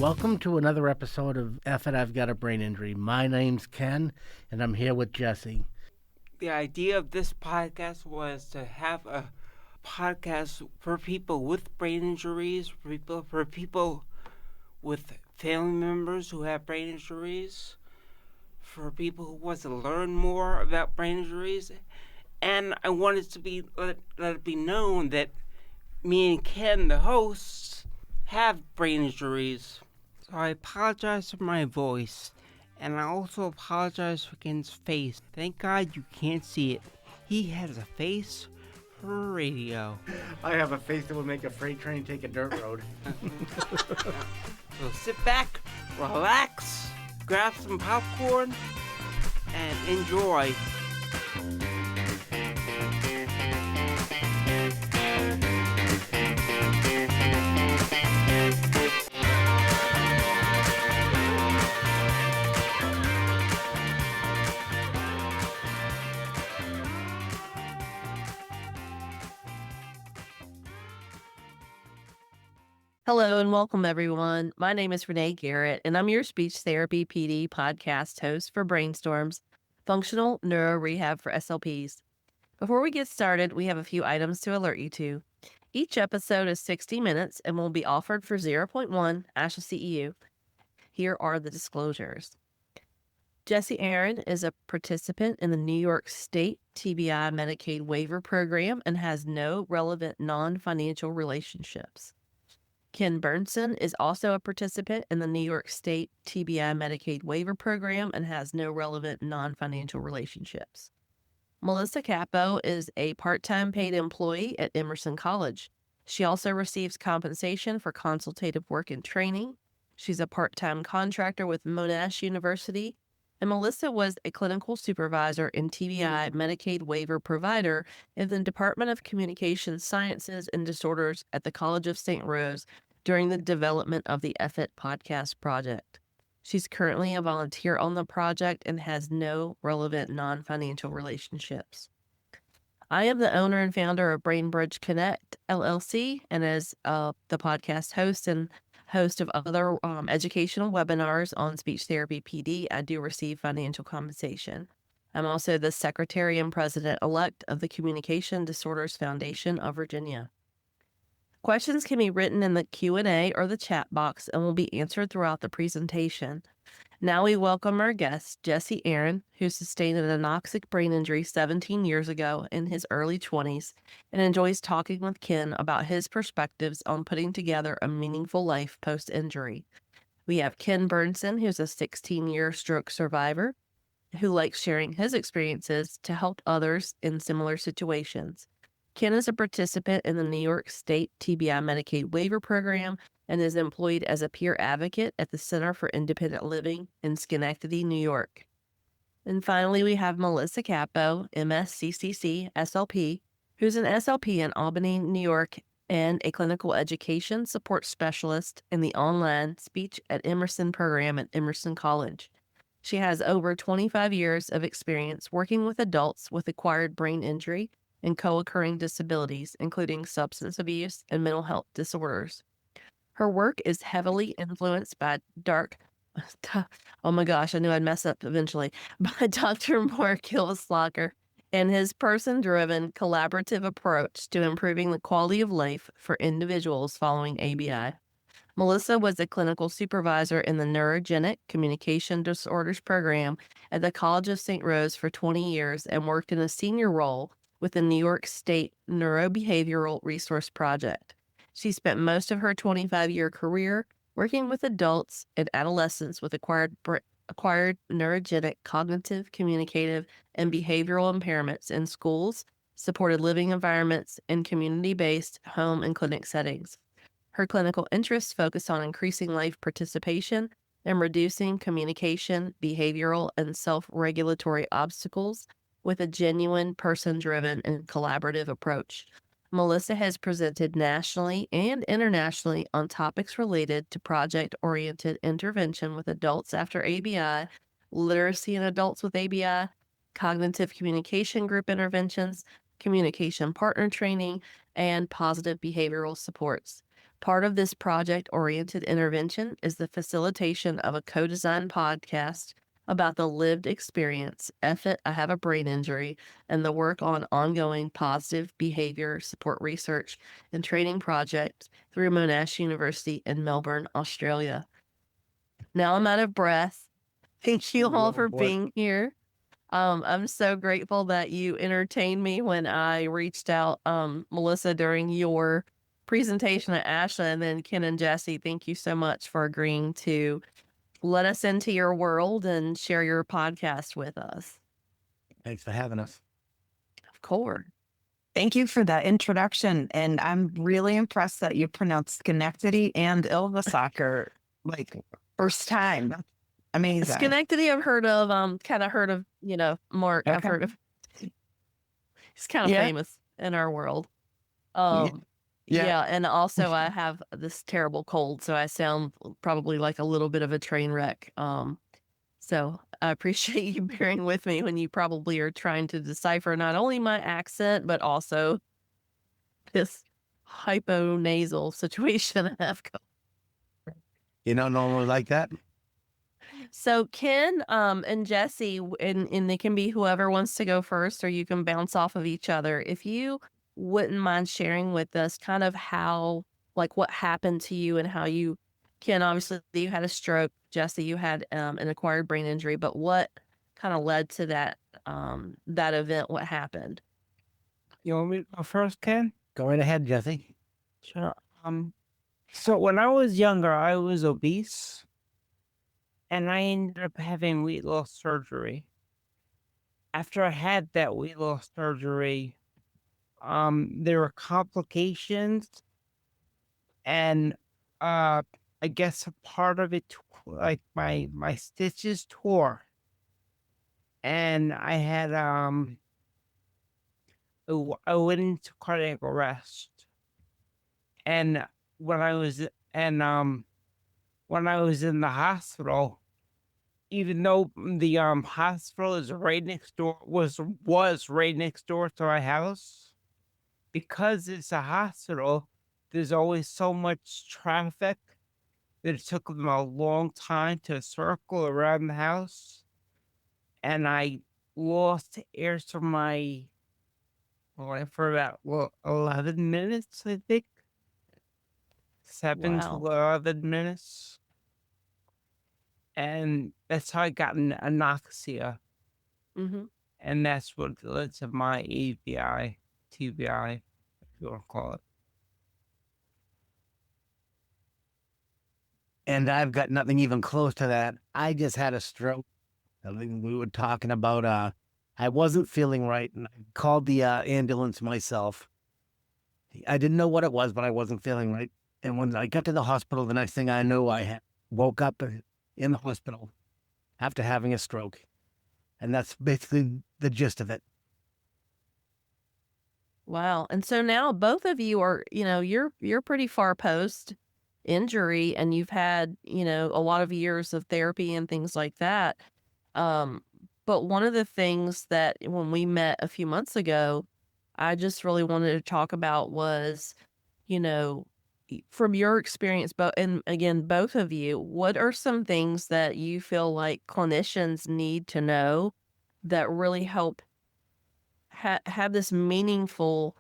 Welcome to another episode of F It, I've Got a Brain Injury. My name's Ken, and I'm here with Jesse. The idea of this podcast was to have a podcast for people with brain injuries, for people with family members who have brain injuries, for people who want to learn more about brain injuries. And I wanted to let it be known that me and Ken, the hosts, have brain injuries. So I apologize for my voice, and I also apologize for Ken's face. Thank God you can't see it. He has a face for radio. I have a face that would make a freight train take a dirt road. So sit back, relax, grab some popcorn, and enjoy. Hello and welcome, everyone. My name is Renee Garrett, and I'm your speech therapy PD podcast host for Brainstorm's Functional Neuro Rehab for SLPs. Before we get started, we have a few items to alert you to. Each episode is 60 minutes and will be offered for 0.1 ASHA CEU. Here are the disclosures. Jesse Aaron is a participant in the New York State TBI Medicaid waiver program and has no relevant non-financial relationships. Ken Bernson is also a participant in the New York State TBI Medicaid waiver program and has no relevant non-financial relationships. Melissa Capo is a part-time paid employee at Emerson College. She also receives compensation for consultative work and training. She's a part-time contractor with Monash University. And Melissa was a clinical supervisor in TBI Medicaid waiver provider in the Department of Communication Sciences and Disorders at the College of St. Rose during the development of the F It podcast project. She's currently a volunteer on the project and has no relevant non-financial relationships. I am the owner and founder of BrainBridge Connect, LLC, and as the podcast host and host of other educational webinars on speech therapy PD, I do receive financial compensation. I'm also the secretary and president-elect of the Communication Disorders Foundation of Virginia. Questions can be written in the Q&A or the chat box and will be answered throughout the presentation. Now we welcome our guest, Jesse Aaron, who sustained an anoxic brain injury 17 years ago in his early 20s and enjoys talking with Ken about his perspectives on putting together a meaningful life post-injury. We have Ken Bernson, who's a 16-year stroke survivor who likes sharing his experiences to help others in similar situations. Ken is a participant in the New York State TBI Medicaid waiver program and is employed as a peer advocate at the Center for Independent Living in Schenectady, New York. And finally, we have Melissa Capo, MSCCC, SLP, who's an SLP in Albany, New York, and a clinical education support specialist in the online speech at Emerson program at Emerson College. She has over 25 years of experience working with adults with acquired brain injury and co-occurring disabilities, including substance abuse and mental health disorders. Her work is heavily influenced by oh my gosh, I knew I'd mess up eventually, by Dr. Mark Hillislocker and his person-driven collaborative approach to improving the quality of life for individuals following ABI. Melissa was a clinical supervisor in the Neurogenic Communication Disorders program at the College of St. Rose for 20 years and worked in a senior role with the New York State Neurobehavioral Resource Project. She spent most of her 25-year career working with adults and adolescents with acquired neurogenic cognitive, communicative, and behavioral impairments in schools, supported living environments, and community-based home and clinic settings. Her clinical interests focus on increasing life participation and reducing communication, behavioral, and self-regulatory obstacles with a genuine, person-driven, and collaborative approach. Melissa has presented nationally and internationally on topics related to project-oriented intervention with adults after ABI, literacy in adults with ABI, cognitive communication group interventions, communication partner training, and positive behavioral supports. Part of this project-oriented intervention is the facilitation of a co-designed podcast about the lived experience, F I have a brain injury, and the work on ongoing positive behavior support research and training projects through Monash University in Melbourne, Australia. Now I'm out of breath. Thank you all for being here. I'm so grateful that you entertained me when I reached out, Melissa, during your presentation at Ashland, and then Ken and Jesse, thank you so much for agreeing to let us into your world and share your podcast with us. Thanks for having us. Of course. Thank you for that introduction. And I'm really impressed that you pronounced Schenectady and Ilvasaker like first time. That's amazing. Schenectady, I've heard of, Mark, I've Okay. heard of. He's kind of Yeah. famous in our world. Yeah. Yeah, and also I have this terrible cold, so I sound probably like a little bit of a train wreck. So I appreciate you bearing with me when you probably are trying to decipher not only my accent, but also this hyponasal situation I have going. You don't normally like that? So Ken, and Jesse, and they can be whoever wants to go first, or you can bounce off of each other. If you wouldn't mind sharing with us kind of how, like, what happened to you and how you, Ken, obviously you had a stroke. Jesse, you had an acquired brain injury, but what kind of led to that event? What happened? You want me to go first, Ken? Go right ahead, Jesse. Sure. So when I was younger, I was obese, and I ended up having weight loss surgery. After I had that weight loss surgery, there were complications, and I guess a part of it, like my stitches tore, and I had I went into cardiac arrest, and when I was in the hospital, even though the hospital is right next door, was right next door to my house, because it's a hospital, there's always so much traffic that it took them a long time to circle around the house, and I lost air to my for about 11 minutes, I think. 7 to Wow. 11 minutes. And that's how I got an anoxia. Mm-hmm. And that's what led to my ABI, TBI, if you want to call it. And I've got nothing even close to that. I just had a stroke. I think we were talking about, I wasn't feeling right, and I called the ambulance myself. I didn't know what it was, but I wasn't feeling right. And when I got to the hospital, the next thing I knew, woke up in the hospital after having a stroke. And that's basically the gist of it. Wow. And so now both of you are, you're pretty far post injury, and you've had, a lot of years of therapy and things like that. But one of the things that when we met a few months ago, I just really wanted to talk about was, from your experience, and again, both of you, what are some things that you feel like clinicians need to know that really help have this meaningful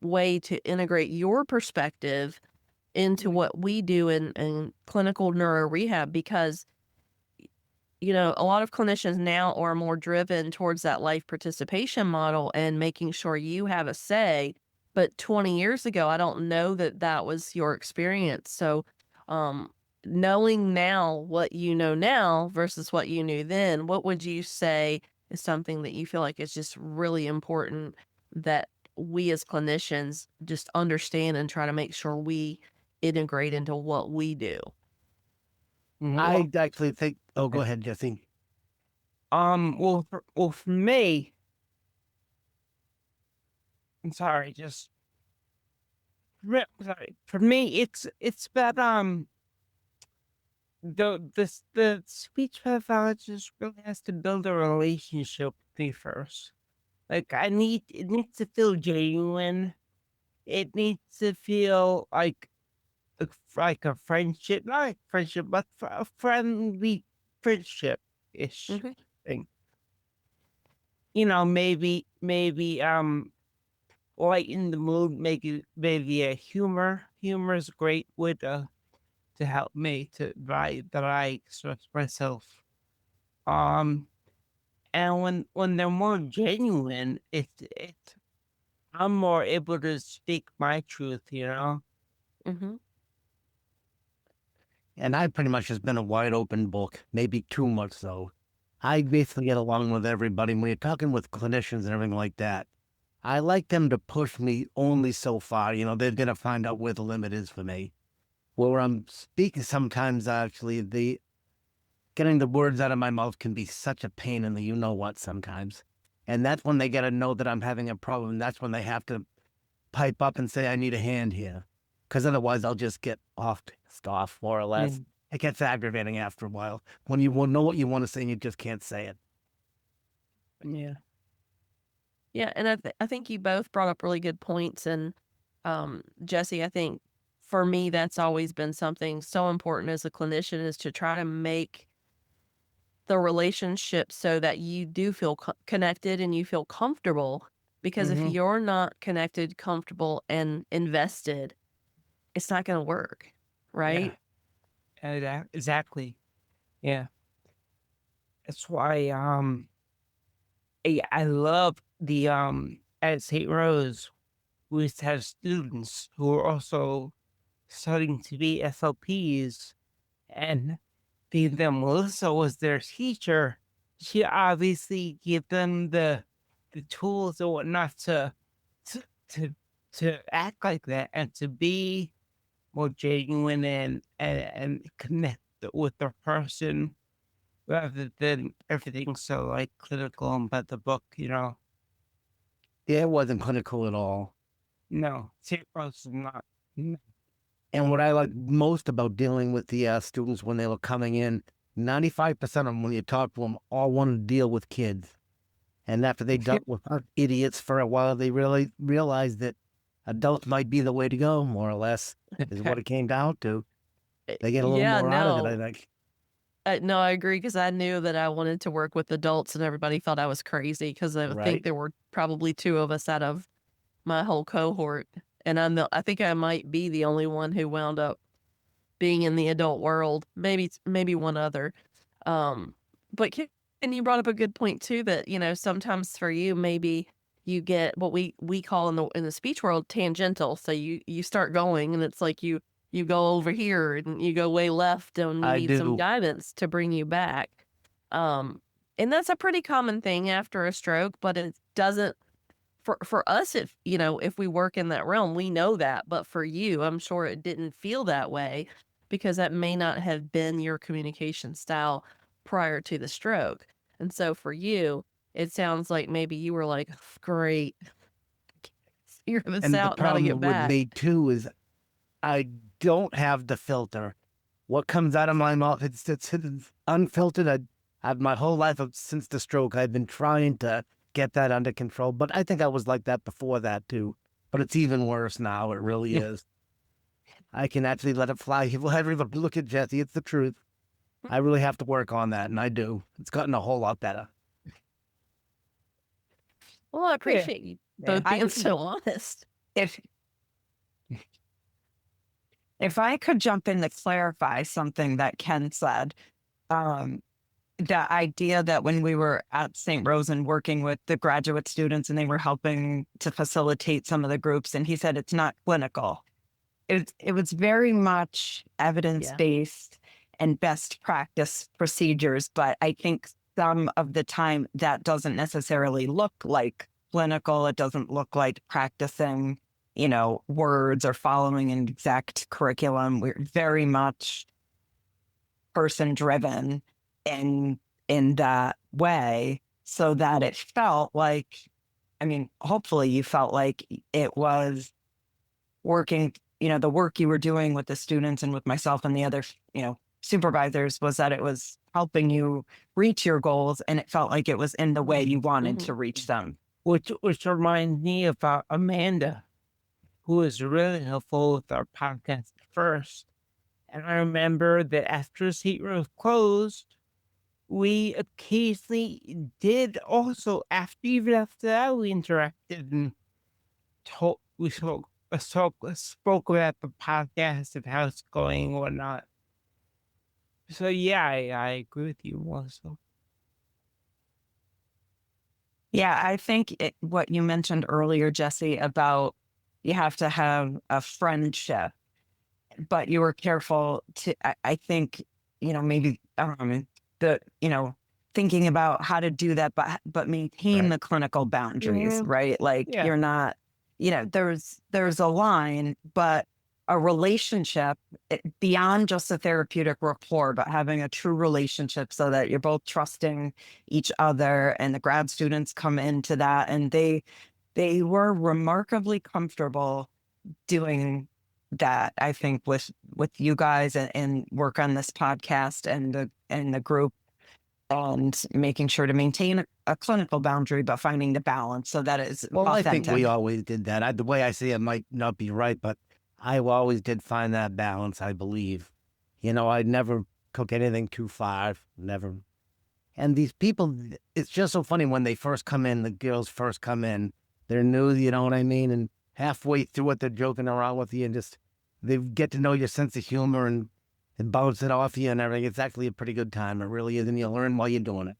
way to integrate your perspective into what we do in clinical neuro rehab? Because a lot of clinicians now are more driven towards that life participation model and making sure you have a say. But 20 years ago, I don't know that that was your experience. So, knowing now what you know now versus what you knew then, what would you say is something that you feel like is just really important that we as clinicians just understand and try to make sure we integrate into what we do? I actually think, go ahead, Jesse. Well, for me, I'm sorry, for me, it's about the speech pathologist really has to build a relationship with me first. Like it needs to feel genuine. It needs to feel like like a friendship, not a friendship, but a friendly friendship-ish Mhm. thing. Maybe lighten the mood, maybe a humor. Humor is a great way to help me that I express myself. Um, and when they're more genuine, I'm more able to speak my truth. Mhm. And I pretty much just been a wide open book, maybe too much so. I basically get along with everybody. When you're talking with clinicians and everything like that, I like them to push me only so far. They're going to find out where the limit is for me. Where I'm speaking sometimes, actually, getting the words out of my mouth can be such a pain in the you know what sometimes. And that's when they got to know that I'm having a problem. That's when they have to pipe up and say, I need a hand here. Because otherwise, I'll just get off, more or less. Mm, It gets aggravating after a while when you will know what you want to say and you just can't say it. yeah. Yeah, and I think you both brought up really good points. And Jesse, I think for me that's always been something so important as a clinician is to try to make the relationship so that you do feel connected and you feel comfortable. Because if Mm-hmm. you're not connected, comfortable, and invested, it's not going to work, Yeah. right? Exactly. Yeah. That's why I love the at St. Rose we used to have students who are also studying to be SLPs, and Melissa was their teacher. She obviously gave them the tools and whatnot to to to act like that and to be more genuine and connect with the person rather than everything so like clinical about the book. Yeah, it wasn't clinical at all. No, St. Rose is not. No. And what I like most about dealing with the students when they were coming in, 95% of them, when you talk to them, all want to deal with kids. And after they dealt with idiots for a while, they really realized that adults might be the way to go, more or less, is what it came down to. They get a little Yeah, more out of it, I no. think. No, I agree because I knew that I wanted to work with adults and everybody thought I was crazy because I think Right? there were probably two of us out of my whole cohort. And I think I might be the only one who wound up being in the adult world, maybe one other. But and you brought up a good point too that, sometimes for you, maybe you get what we call in the speech world tangential. So you start going and it's like you go over here and you go way left and you I need some do. guidance to bring you back. Um, and that's a pretty common thing after a stroke, but it doesn't for us, if we work in that realm, we know that, but for you, I'm sure it didn't feel that way because that may not have been your communication style prior to the stroke. And so for you, it sounds like maybe you were like, great, figure this And the out and how to get problem with back. me, too, is I don't have the filter. What comes out of my mouth, it's unfiltered. I've my whole life since the stroke, I've been trying to get that under control. But I think I was like that before that too. But it's even worse now. It really is. I can actually let it fly. Look at Jesse. It's the truth. I really have to work on that, and I do. It's gotten a whole lot better. Well, I Yeah. appreciate you Yeah. both being so honest. If if I could jump in to clarify something that Ken said, um, the idea that when we were at St. Rose and working with the graduate students and they were helping to facilitate some of the groups, and he said it's not clinical. It was very much evidence based and best practice procedures, but I think some of the time that doesn't necessarily look like clinical. It doesn't look like practicing, words or following an exact curriculum. We're very much person driven in that way, so that it felt like, hopefully you felt like it was working, the work you were doing with the students and with myself and the other, supervisors, was that it was helping you reach your goals, and it felt like it was in the way you wanted Mhm. to reach them. Which reminds me about Amanda, who is really helpful with our podcast first. And I remember that after St. Rose closed, we occasionally did also, after even after that, we interacted and spoke about the podcast and how it's going and whatnot. So yeah, I agree with you also. Yeah, I think what you mentioned earlier, Jesse, about you have to have a friendship, but you were careful to, I think, maybe thinking about how to do that, but maintain Right. the clinical boundaries, Mhm. right? Like Yeah. you're not, there's a line, but a relationship beyond just a therapeutic rapport, but having a true relationship so that you're both trusting each other. And the grad students come into that, and they were remarkably comfortable doing that, I think, with you guys, and work on this podcast and the group, and making sure to maintain a clinical boundary, but finding the balance so that is Well, I think we authentic. always did that. The way I see it might not be right, but I always did find that balance, I believe. I never took anything too far, never. And these people, it's just so funny when they first come in, the girls first come in, they're new, you know what I mean? And halfway through it, they're joking around with you and just, they get to know your sense of humor and bounce it off you and everything. It's actually a pretty good time. It really is. And you learn while you're doing it.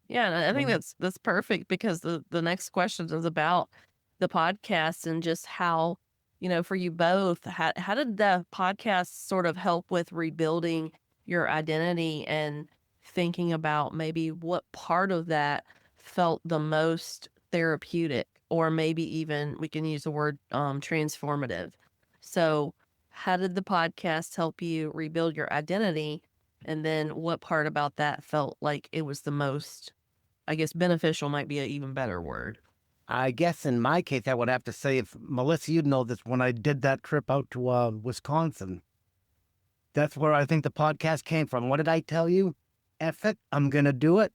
Yeah, and I think that's perfect, because the next question is about the podcast and just how, for you both, how did the podcast sort of help with rebuilding your identity and thinking about maybe what part of that felt the most therapeutic, or maybe even we can use the word transformative. So, how did the podcast help you rebuild your identity? And then what part about that felt like it was the most, I guess, beneficial might be an even better word. I guess in my case, I would have to say, if Melissa, you'd know this, when I did that trip out to Wisconsin, that's where I think the podcast came from. What did I tell you? Eff it, I'm going to do it.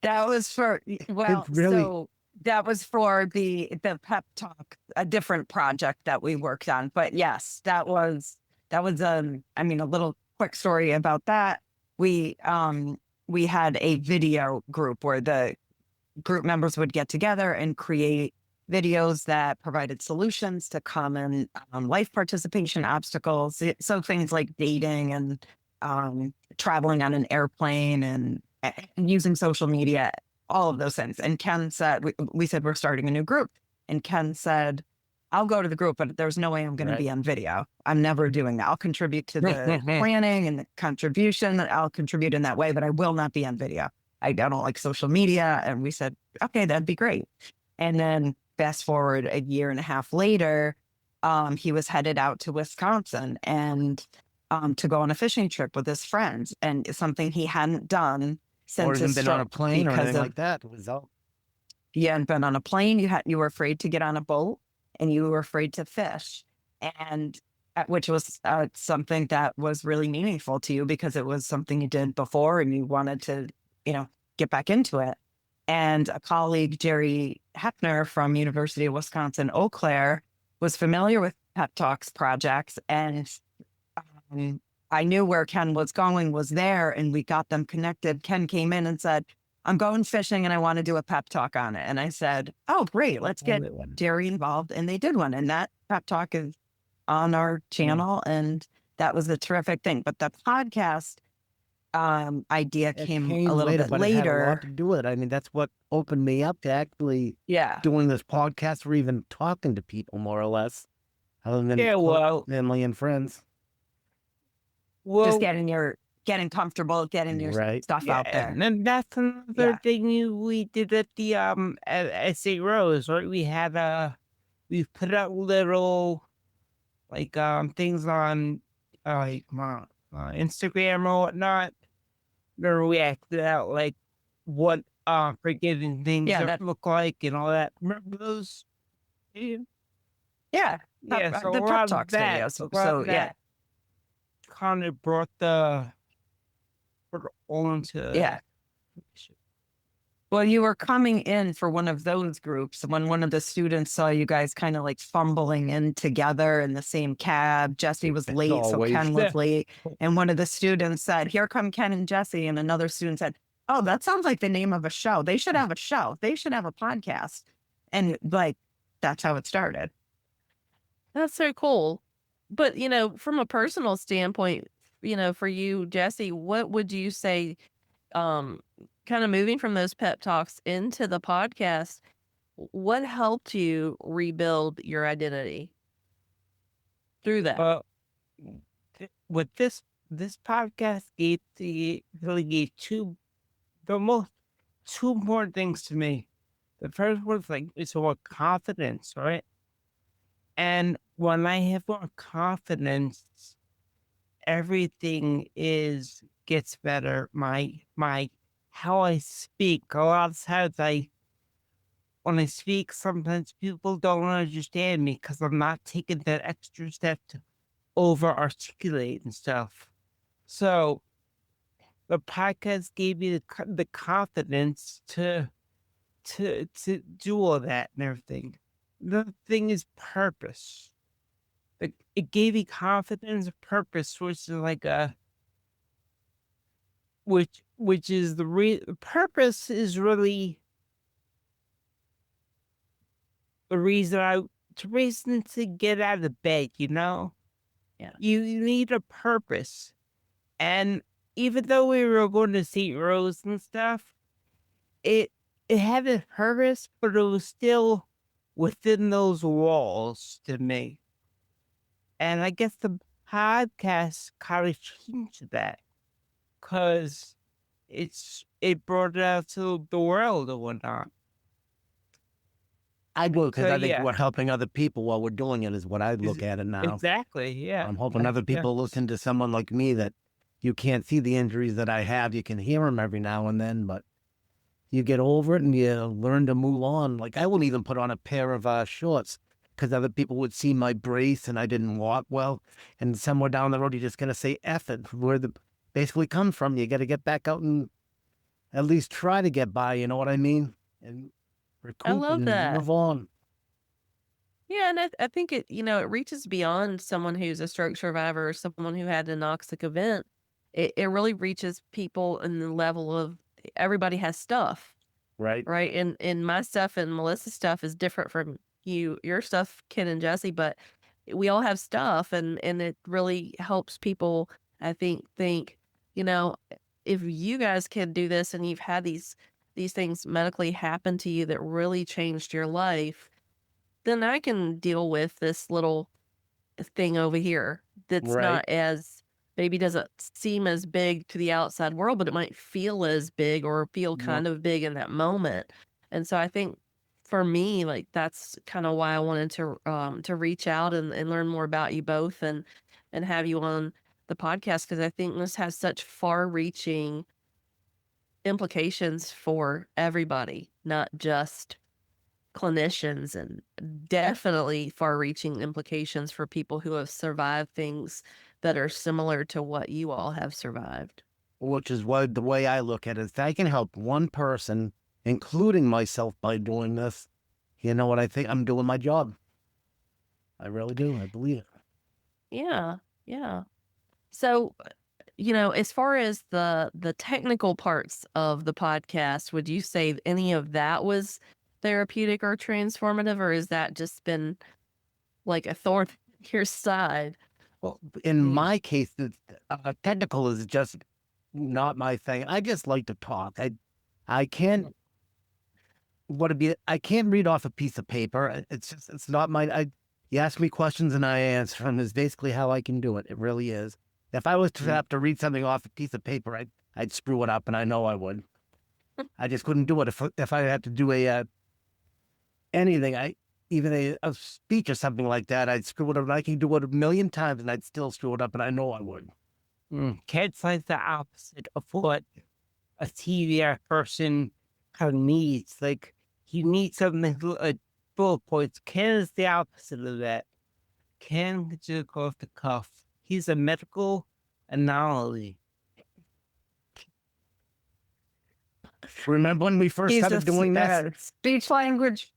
That was for, well, really, so that was for the pep talk, a different project that we worked on. But yes, that was I mean, a little quick story about that. We had a video group where the group members would get together and create videos that provided solutions to common life participation obstacles. So things like dating and traveling on an airplane and using social media, all of those things. And Ken said, we said, we're starting a new group. And Ken said, I'll go to the group, but there's no way I'm going to be on video. I'm never doing that. I'll contribute to the planning and the contribution. I'll contribute in that way, but I will not be on video. I don't like social media. And we said, okay, that'd be great. And then fast forward a year and a half later, he was headed out to Wisconsin and to go on a fishing trip with his friends, and it's something he hadn't done since or his hasn't been on a stroke, plane or because anything of, like that. It was all, you hadn't been on a plane. You were afraid to get on a boat, and you were afraid to fish, and which was something that was really meaningful to you because it was something you did before and you wanted to, get back into it. And a colleague, Jerry Hepner from University of Wisconsin, Eau Claire, was familiar with Pep Talks projects, and I knew where Ken was going was there, and we got them connected. Ken came in and said, I'm going fishing and I want to do a pep talk on it. And I said, oh, great, let's get Jerry involved. And they did one. And that pep talk is on our channel. And that was a terrific thing. But the podcast idea came a little bit but it had a later. lot to do with it. I mean, that's what opened me up to actually doing this podcast or even talking to people, more or less, other than family and friends. Just getting comfortable, getting your stuff out there. And then that's another thing we did at the at St. Rose, right? We put out little like things on Instagram or whatnot. Where we acted out like what forgetting things that look like and all that. Remember those? Yeah. So the a pep lot talks of that, videos. So kind of brought all into Well, you were coming in for one of those groups when one of the students saw you guys kind of like fumbling in together in the same cab. Jesse was It's late, so always Ken was late. And one of the students said, "Here come Ken and Jesse." And another student said, "Oh, that sounds like the name of a show. They should have a show. They should have a podcast." And like, that's how it started. That's so cool. But, from a personal standpoint, for you, Jesse, what would you say, um, kind of moving from those pep talks into the podcast, what helped you rebuild your identity through that? Well, with this podcast really gave two important things to me. The first was like it's about confidence, right? And when I have more confidence, everything gets better. My how I speak. A lot of times when I speak, sometimes people don't understand me because I'm not taking that extra step to over articulate and stuff. So the podcast gave me the confidence to do all that and everything. The thing is purpose. It gave me confidence, purpose, which is like which is the purpose is really the reason to get out of bed. Yeah. You need a purpose, and even though we were going to St. Rose and stuff, it had a purpose, but it was still within those walls to me. And I guess the podcast kind of changed that because it brought it out to the world and whatnot. I do because So I think yeah, we're helping other people while we're doing it is what I look ex- at it now. exactly. Yeah, I'm hoping other yeah. people listen to someone like me that you can't see the injuries that I have. You can hear them every now and then, but you get over it and you learn to move on. Like I wouldn't even put on a pair of shorts because other people would see my brace and I didn't walk well. And somewhere down the road, you're just gonna say "F it," where the basically comes from. You got to get back out and at least try to get by. You know what I mean? And I recoup love and that. move on. Yeah, and I think it reaches beyond someone who's a stroke survivor or someone who had an anoxic event. It really reaches people in the level of everybody has stuff, Right. right? And my stuff and Melissa's stuff is different from your stuff, Ken and Jesse, but we all have stuff, and it really helps people. I think you know if you guys can do this and you've had these things medically happen to you that really changed your life, then I can deal with this little thing over here that's Right. not as maybe doesn't seem as big to the outside world, but it might feel as big or feel Well, kind of big in that moment. And so I think for me, like that's kind of why I wanted to reach out and learn more about you both and have you on the podcast because I think this has such far reaching implications for everybody, not just clinicians, and definitely far reaching implications for people who have survived things that are similar to what you all have survived. which is what the way I look at it. If I can help one person, including myself, by doing this, you know what I think? I'm doing my job. I really do. I believe it. Yeah. Yeah. So, as far as the technical parts of the podcast, would you say any of that was therapeutic or transformative, or has that just been like a thorn in your side? Well, in Mm. my case, the technical is just not my thing. I just like to talk. I can't I can't read off a piece of paper. It's not my you ask me questions and I answer them is basically how I can do it. It really is. If I was to Mm. have to read something off a piece of paper, I'd screw it up and I know I would. I just couldn't do it if I had to do a anything. Even a speech or something like that, I'd screw it up. And I can do it a million times and I'd still screw it up and I know I would. Kid's like the opposite of what a TVR person kind of needs. Like he needs something bullet points. Ken is the opposite of that. Ken could just go off the cuff. He's a medical anomaly. Remember when we first He's started doing this? speech language.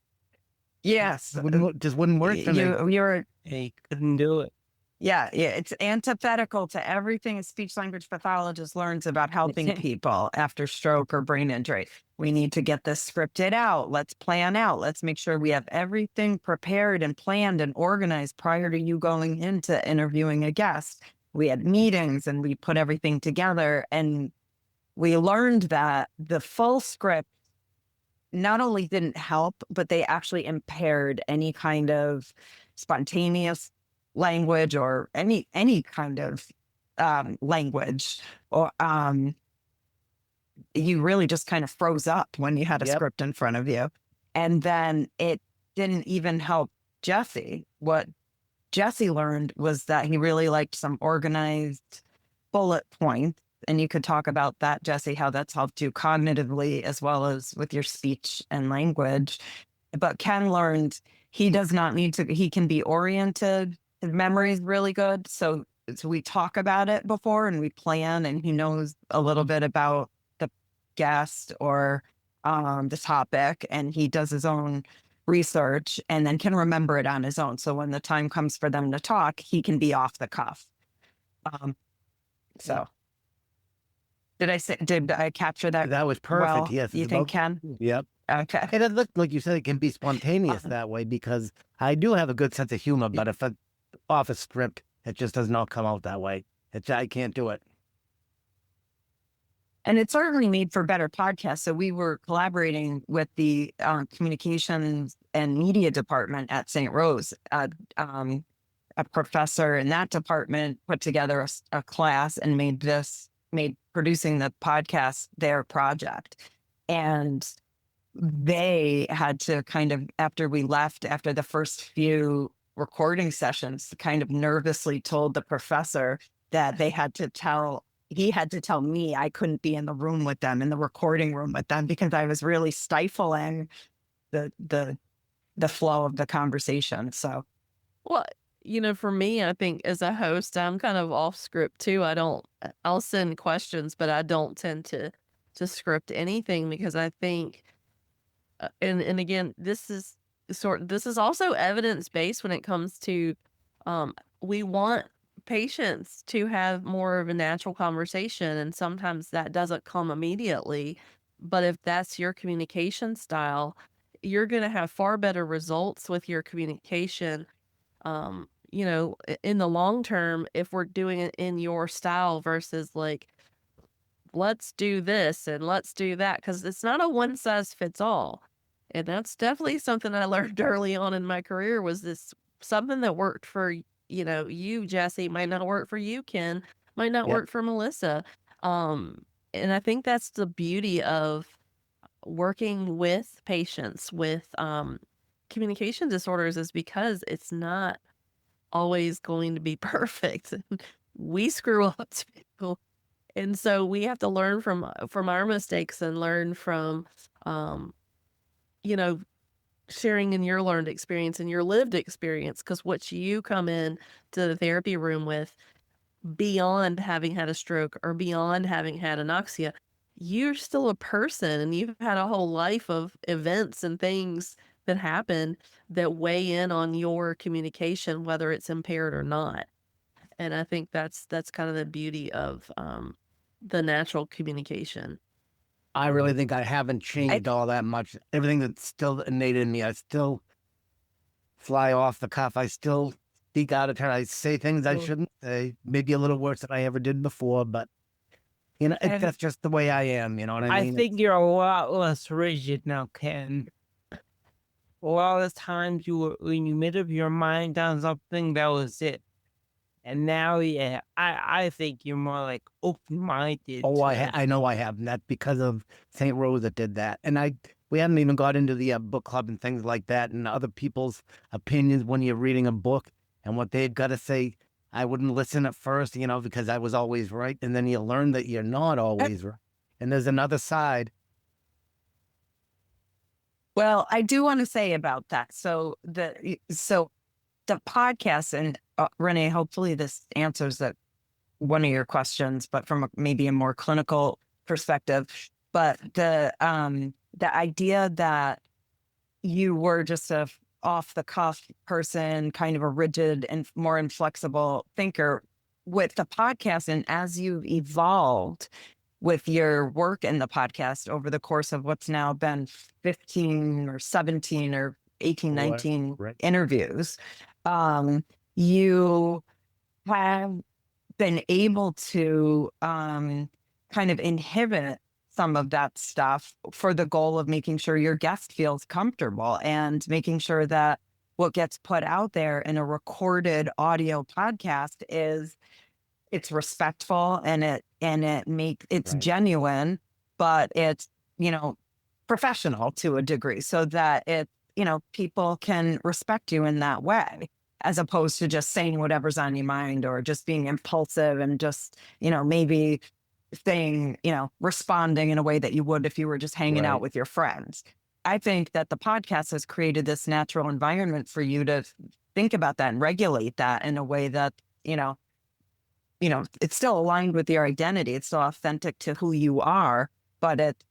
Yes. Just wouldn't work for me. You're He couldn't do it. Yeah, it's antithetical to everything a speech language pathologist learns about helping people after stroke or brain injury. We need to get this scripted out. Let's plan out. Let's make sure we have everything prepared and planned and organized prior to you going into interviewing a guest. We had meetings and we put everything together, and we learned that the full script not only didn't help, but they actually impaired any kind of spontaneous language or any kind of language, or you really just kind of froze up when you had a Yep. script in front of you. And then it didn't even help Jesse. What Jesse learned was that he really liked some organized bullet points. And you could talk about that, Jesse, how that's helped you cognitively as well as with your speech and language. But Ken learned he does not need to, he can be oriented. His memory is really good. So we talk about it before and we plan, and he knows a little bit about the guest or the topic, and he does his own research and then can remember it on his own. So when the time comes for them to talk, he can be off the cuff. So did I capture that? That was perfect. Well, Yes. you it's think, about- Ken? Yep. Okay. And it looked like you said it can be spontaneous that way, because I do have a good sense of humor, but if it's off a script, it just does not come out that way. I can't do it. And it's certainly made for better podcasts. So we were collaborating with the communications and media department at St. Rose. A professor in that department put together a class and made producing the podcast their project. And they had to kind of, after we left, after the first few recording sessions, kind of nervously told the professor that he had to tell me I couldn't be in the room with them, in the recording room with them, because I was really stifling the flow of the conversation. So, Well, for me, I think as a host, I'm kind of off script too. I'll send questions, but I don't tend to script anything, because I think, and again, this is also evidence based when it comes to, we want patients to have more of a natural conversation, and sometimes that doesn't come immediately. But if that's your communication style, you're going to have far better results with your communication. In the long term, if we're doing it in your style versus like, let's do this and let's do that, because it's not a one size fits all. And that's definitely something I learned early on in my career, was this something that worked for, you, Jesse, might not work for you, Ken, might not Yep. work for Melissa. And I think that's the beauty of working with patients with communication disorders, is because it's not always going to be perfect. We screw up too. And so we have to learn from our mistakes and learn from, sharing in your learned experience and your lived experience. Because what you come in to the therapy room with, beyond having had a stroke or beyond having had anoxia, you're still a person, and you've had a whole life of events and things that happen that weigh in on your communication, whether it's impaired or not. And I think that's kind of the beauty of the natural communication. I really think I haven't changed all that much. Everything that's still innate in me, I still fly off the cuff. I still speak out of turn. I say things I shouldn't say, maybe a little worse than I ever did before, but that's just the way I am. You know what I mean? I think you're a lot less rigid now, Ken. A lot of times when you made up your mind on something, that was it. And now, yeah, I think you're more like open-minded. Oh, I know I have. And that's because of St. Rose that did that. And we haven't even got into the book club and things like that, and other people's opinions when you're reading a book and what they've got to say. I wouldn't listen at first, because I was always right. And then you learn that you're not always right. And there's another side. well, I do want to say about that. So the podcast, and Renee, hopefully this answers one of your questions, but from maybe a more clinical perspective. but the idea that you were just a off the cuff person, kind of a rigid and more inflexible thinker with the podcast, and as you've evolved with your work in the podcast over the course of what's now been 15 or 17 or 18, 19 Right. interviews, you have been able to kind of inhibit some of that stuff for the goal of making sure your guest feels comfortable and making sure that what gets put out there in a recorded audio podcast is it's respectful and it's Right. genuine, but it's, professional to a degree so that people can respect you in that way, as opposed to just saying whatever's on your mind or just being impulsive and just, maybe saying, responding in a way that you would if you were just hanging out Right. with your friends. I think that the podcast has created this natural environment for you to think about that and regulate that in a way that, it's still aligned with your identity. It's still authentic to who you are, but it's,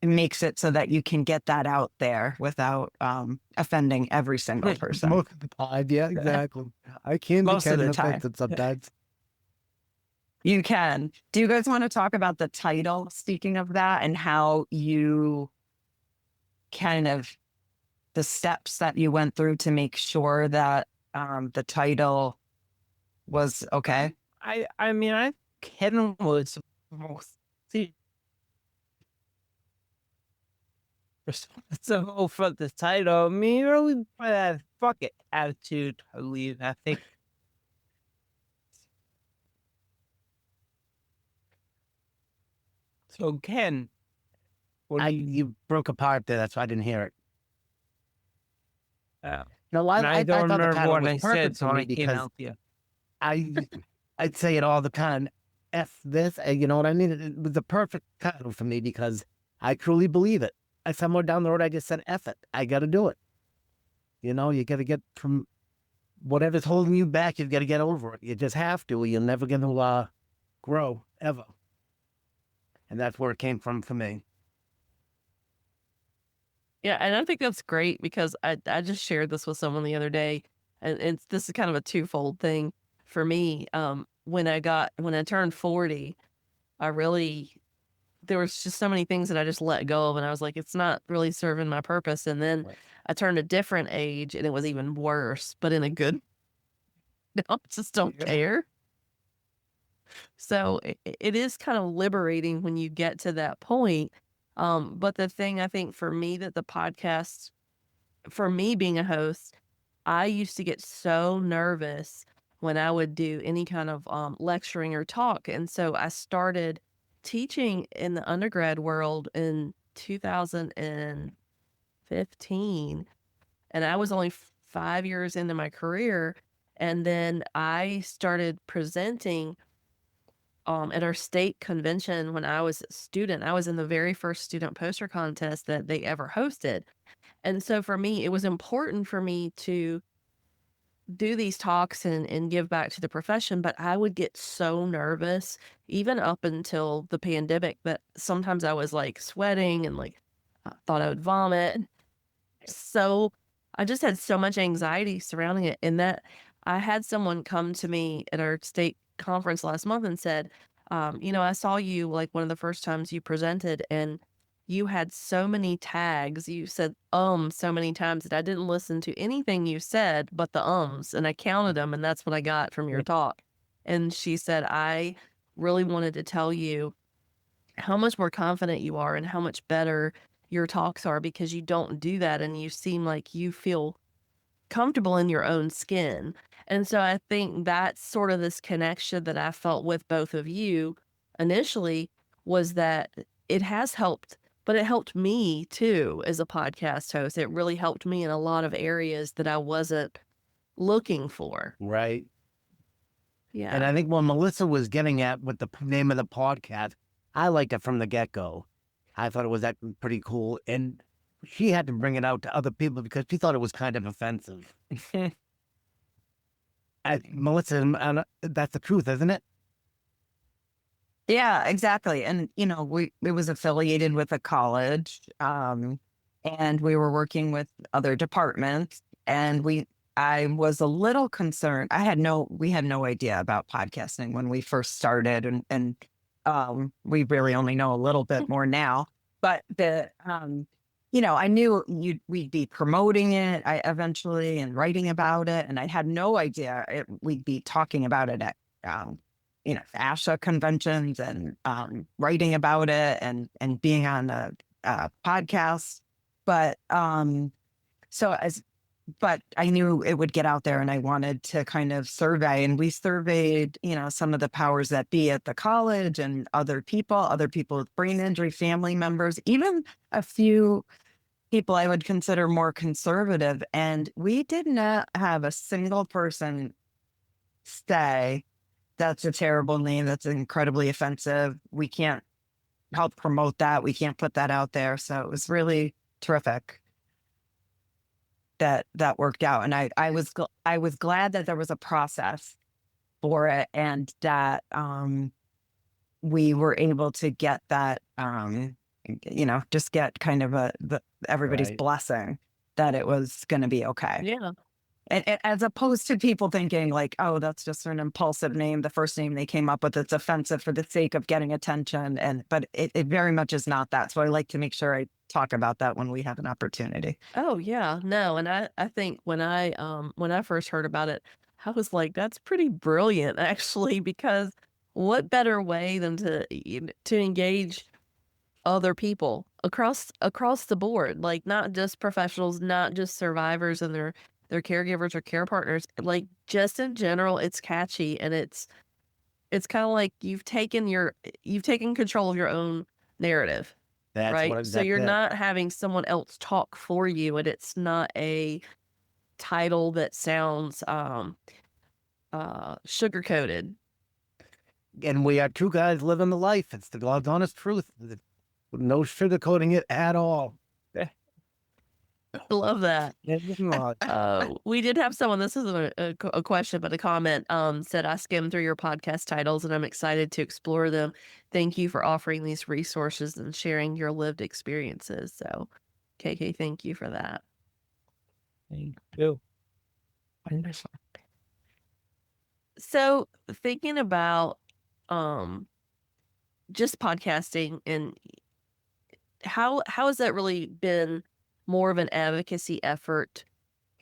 it makes it so that you can get that out there without offending every single person. Most of the time, yeah, exactly. I can be Most of kind the of time. offensive sometimes. You can. Do you guys want to talk about the title, speaking of that, and how you kind of the steps that you went through to make sure that the title was okay? I mean, I Ken was mostly so for the title. I mean, really, for that fuck it attitude, I believe. I think. So Ken, what do you? You broke apart there, that's why I didn't hear it. No, And I I don't thought the remember title what was I perfect said, so for me I can't because help you. I'd say it all the time. F this, you know what I mean? It was the perfect title for me because I truly believe it. Somewhere down the road, I just said, F it. I got to do it. You got to get from whatever's holding you back, you've got to get over it. You just have to. You're never going to grow, ever. And that's where it came from for me. Yeah, and I think that's great because I just shared this with someone the other day, and this is kind of a twofold thing for me. When I turned 40, there was just so many things that I just let go of, and I was like, it's not really serving my purpose. And then Right. I turned a different age, and it was even worse, but in a good. I just don't care. So it is kind of liberating when you get to that point. But the thing I think for me that the podcast, for me being a host, I used to get so nervous when I would do any kind of lecturing or talk. And so I started teaching in the undergrad world in 2015. And I was only 5 years into my career. And then I started presenting at our state convention when I was a student. I was in the very first student poster contest that they ever hosted. And so for me, it was important for me to do these talks and give back to the profession, but I would get so nervous, even up until the pandemic, that sometimes I was like sweating and like I thought I would vomit. So I just had so much anxiety surrounding it. And that I had someone come to me at our state conference last month and said, I saw you like one of the first times you presented, and you had so many tags. You said so many times that I didn't listen to anything you said but the ums, and I counted them, and that's what I got from your talk. And she said, I really wanted to tell you how much more confident you are and how much better your talks are because you don't do that and you seem like you feel comfortable in your own skin. And so I think that's sort of this connection that I felt with both of you initially, was that it has helped, but it helped me too as a podcast host. It really helped me in a lot of areas that I wasn't looking for. Right. Yeah. And I think what Melissa was getting at with the name of the podcast, I liked it from the get-go. I thought it was pretty cool. And she had to bring it out to other people because she thought it was kind of offensive. Melissa, that's the truth, isn't it? Yeah, exactly. And it was affiliated with a college, and we were working with other departments, and I was a little concerned. We had no idea about podcasting when we first started, and we really only know a little bit more now. But I knew we'd be promoting it, eventually, and writing about it, and I had no idea we'd be talking about it at ASHA conventions, and writing about it, and being on a podcast. But so as but I knew it would get out there, and I wanted to kind of survey, and we surveyed, some of the powers that be at the college, and other people with brain injury, family members, even a few people I would consider more conservative. And we did not have a single person say, that's a terrible name, that's incredibly offensive, we can't help promote that, we can't put that out there. So it was really terrific that worked out. And I was glad that there was a process for it, and that we were able to get that, just get kind of everybody's Right. blessing that it was going to be okay. Yeah. And as opposed to people thinking like, oh, that's just an impulsive name, the first name they came up with, it's offensive for the sake of getting attention. But it very much is not that. So I like to make sure I talk about that when we have an opportunity. Oh yeah, no, and I think when I first heard about it, I was like, that's pretty brilliant actually, because what better way than to engage other people across the board, like not just professionals, not just survivors and their caregivers or care partners, like just in general, it's catchy, and it's kind of like you've taken control of your own narrative. That's Right? what So you're it. not having someone else talk for you, and it's not a title that sounds sugar coated. And we are two guys living the life. It's the God's honest truth. No sugarcoating it at all. Love that. Well, We did have someone, this isn't a question, but a comment, said, I skimmed through your podcast titles and I'm excited to explore them. Thank you for offering these resources and sharing your lived experiences. So, KK, thank you for that. Thank you. Wonderful. So, thinking about just podcasting, and how has that really been more of an advocacy effort,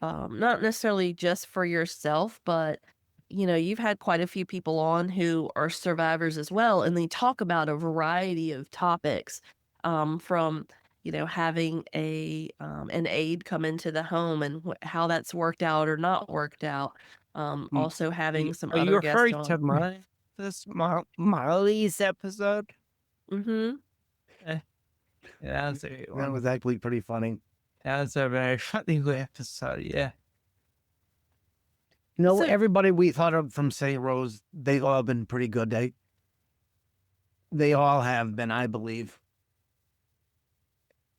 not necessarily just for yourself, but you've had quite a few people on who are survivors as well, and they talk about a variety of topics, from having an aide come into the home and how that's worked out or not worked out, also having some Are you other guests referring to on. Molly's episode? Mm-hmm. That was a good that one. was actually pretty funny. That was a very funny episode, yeah. So- Everybody we thought of from St. Rose, they've all been pretty good. They all have been, I believe.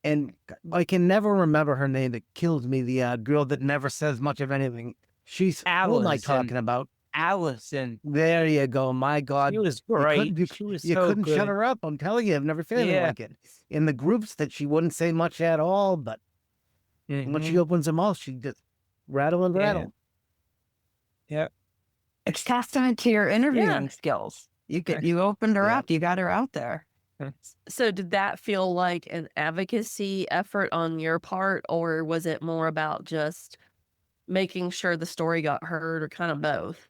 And I can never remember her name. It kills me. The girl that never says much of anything. Who am I talking about? Allison. There you go. My God. She was You great. couldn't- She was You so couldn't good. shut her up. I'm telling you, I've never felt anything Yeah. like it. In the groups that she wouldn't say much at all, but when she Mhm. opens her mouth, she just rattle and Yeah. rattle. It's testament to your interviewing skills. You opened her Yeah. up, you got her out there. So did that feel like an advocacy effort on your part, or was it more about just making sure the story got heard, or kind of both?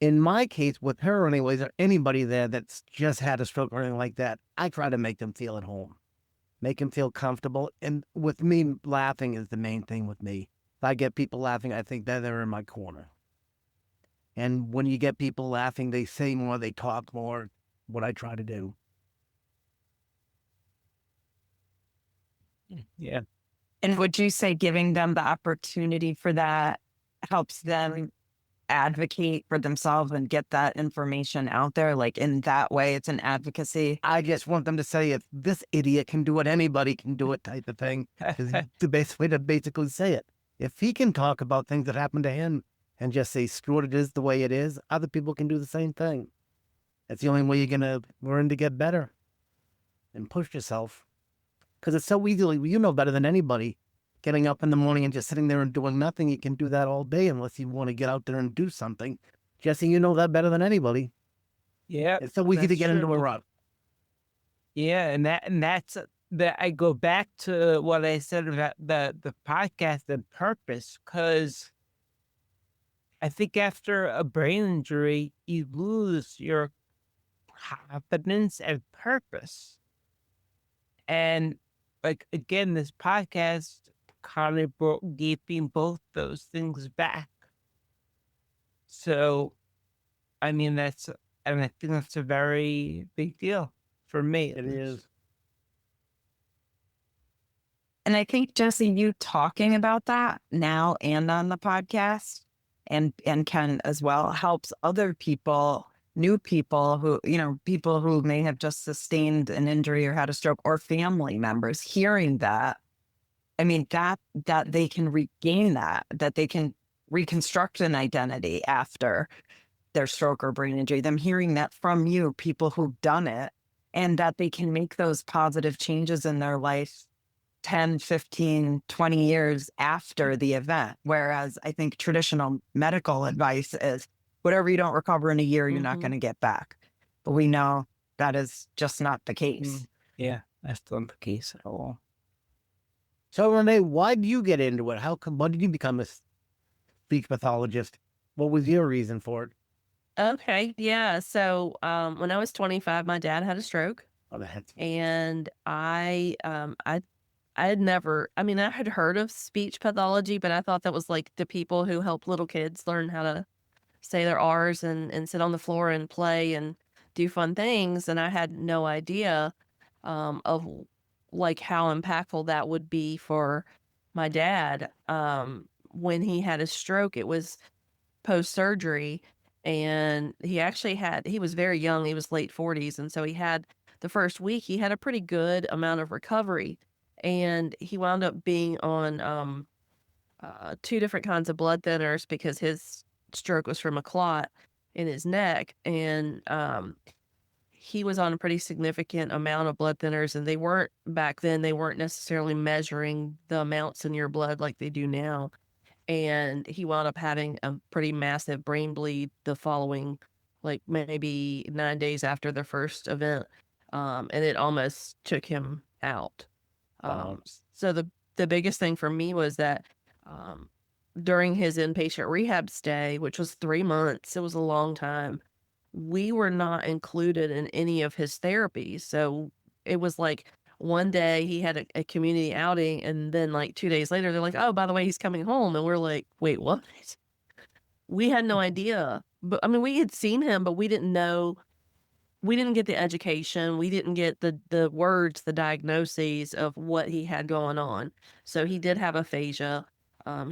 In my case, with her anyways, or anybody there that's just had a stroke or anything like that, I try to make them feel at home, make them feel comfortable. And with me, laughing is the main thing with me. If I get people laughing, I think that they're in my corner. And when you get people laughing, they say more, they talk more, what I try to do. Yeah. And would you say giving them the opportunity for that helps them advocate for themselves and get that information out there? Like in that way, it's an advocacy. I just want them to say, if this idiot can do it, anybody can do it, type of thing. Is the best way to basically say it. If he can talk about things that happened to him and just say, screw it is the way it is, other people can do the same thing. That's the only way you're going to learn to get better and push yourself. Because it's so easily, you know better than anybody, getting up in the morning and just sitting there and doing nothing. You can do that all day unless you want to get out there and do something. Jesse, you know that better than anybody. Yeah, It's so easy to that's get into a true. rut. Yeah, and that's that. I go back to what I said about the podcast and purpose, because I think after a brain injury, you lose your confidence and purpose. And like again, this podcast kind of gave me both those things back. So, I mean, and I think that's a very big deal for me. It is. And I think, Jesse, you talking about that now and on the podcast and Ken as well helps other people, new people who, people who may have just sustained an injury or had a stroke, or family members hearing that. I mean, that they can regain that they can reconstruct an identity after their stroke or brain injury, them hearing that from you, people who've done it, and that they can make those positive changes in their life 10, 15, 20 years after the event. Whereas I think traditional medical advice is whatever you don't recover in a year, you're not going to get back. But we know that is just not the case. Yeah, that's not the case at all. So, Renee, why did you get into it? Why did you become a speech pathologist? What was your reason for it? Okay, yeah. So when I was 25, my dad had a stroke, Oh, that's and I had never. I mean, I had heard of speech pathology, but I thought that was like the people who help little kids learn how to say their R's and sit on the floor and play and do fun things, and I had no idea of like how impactful that would be for my dad. When he had a stroke, it was post-surgery, and he was very young, he was late 40s, and so he had the first week, he had a pretty good amount of recovery, and he wound up being on, 2 different kinds of blood thinners because his stroke was from a clot in his neck, and, he was on a pretty significant amount of blood thinners, and back then, they weren't necessarily measuring the amounts in your blood like they do now. And he wound up having a pretty massive brain bleed the following, like, maybe 9 days after the first event, and it almost took him out. So the biggest thing for me was that, um, during his inpatient rehab stay, which was 3 months, it was a long time, we were not included in any of his therapies. So it was like one day he had a community outing, and then like 2 days later, they're like, oh, by the way, he's coming home. And we're like, wait, what? We had no idea. But I mean, we had seen him, but we didn't know. We didn't get the education. We didn't get the words, the diagnoses of what he had going on. So he did have aphasia.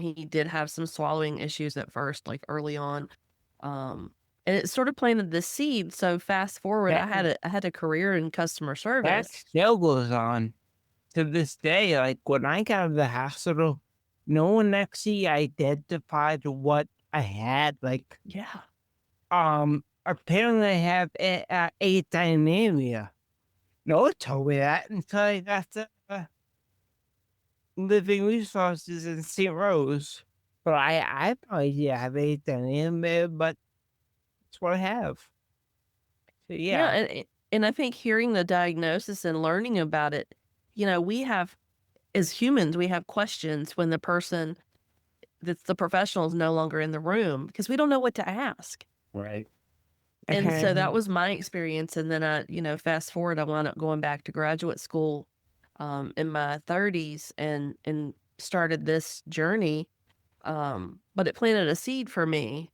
He did have some swallowing issues at first, like early on. And it sort of planted the seed. So fast forward, I had a career in customer That service. still goes on to this day. Like when I got out of the hospital, no one actually identified what I had. Like, Yeah. apparently I have adynamia. No one told me that until I got to Living Resources in St. Rose. But I probably have adynamia, but that's what I have. So Yeah, and I think hearing the diagnosis and learning about it, we have, as humans, we have questions when the person that's the professional is no longer in the room because we don't know what to ask. right. And so that was my experience. And then fast forward, I wound up going back to graduate school in my 30s and started this journey. But it planted a seed for me,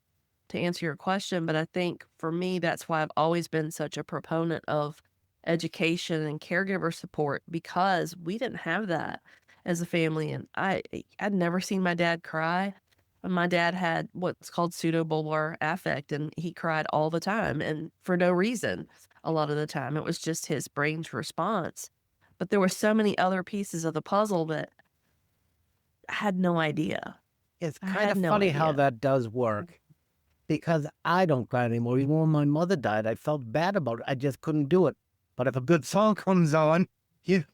to answer your question. But I think for me, that's why I've always been such a proponent of education and caregiver support, because we didn't have that as a family. And I'd never seen my dad cry. My dad had what's called pseudobulbar affect, and he cried all the time and for no reason. A lot of the time, it was just his brain's response. But there were so many other pieces of the puzzle that I had no idea. It's I kind had of no funny how idea. that does work. because I don't cry anymore. Even when my mother died, I felt bad about it. I just couldn't do it. But if a good song comes on, you,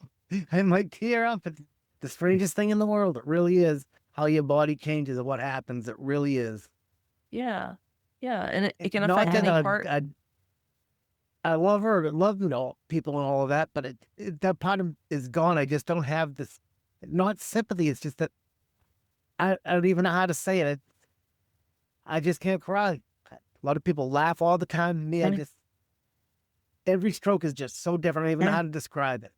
I might tear up. It's the strangest thing in the world. It really is. How your body changes and what happens. It really is. Yeah. Yeah. And it can Not affect that any part. I love her, I love people and all of that, but that part is gone. I just don't have this, not sympathy. It's just that I don't even know how to say it. I just can't cry. A lot of people laugh all the time. Me, I just every stroke is just so different. I don't even know how to describe it.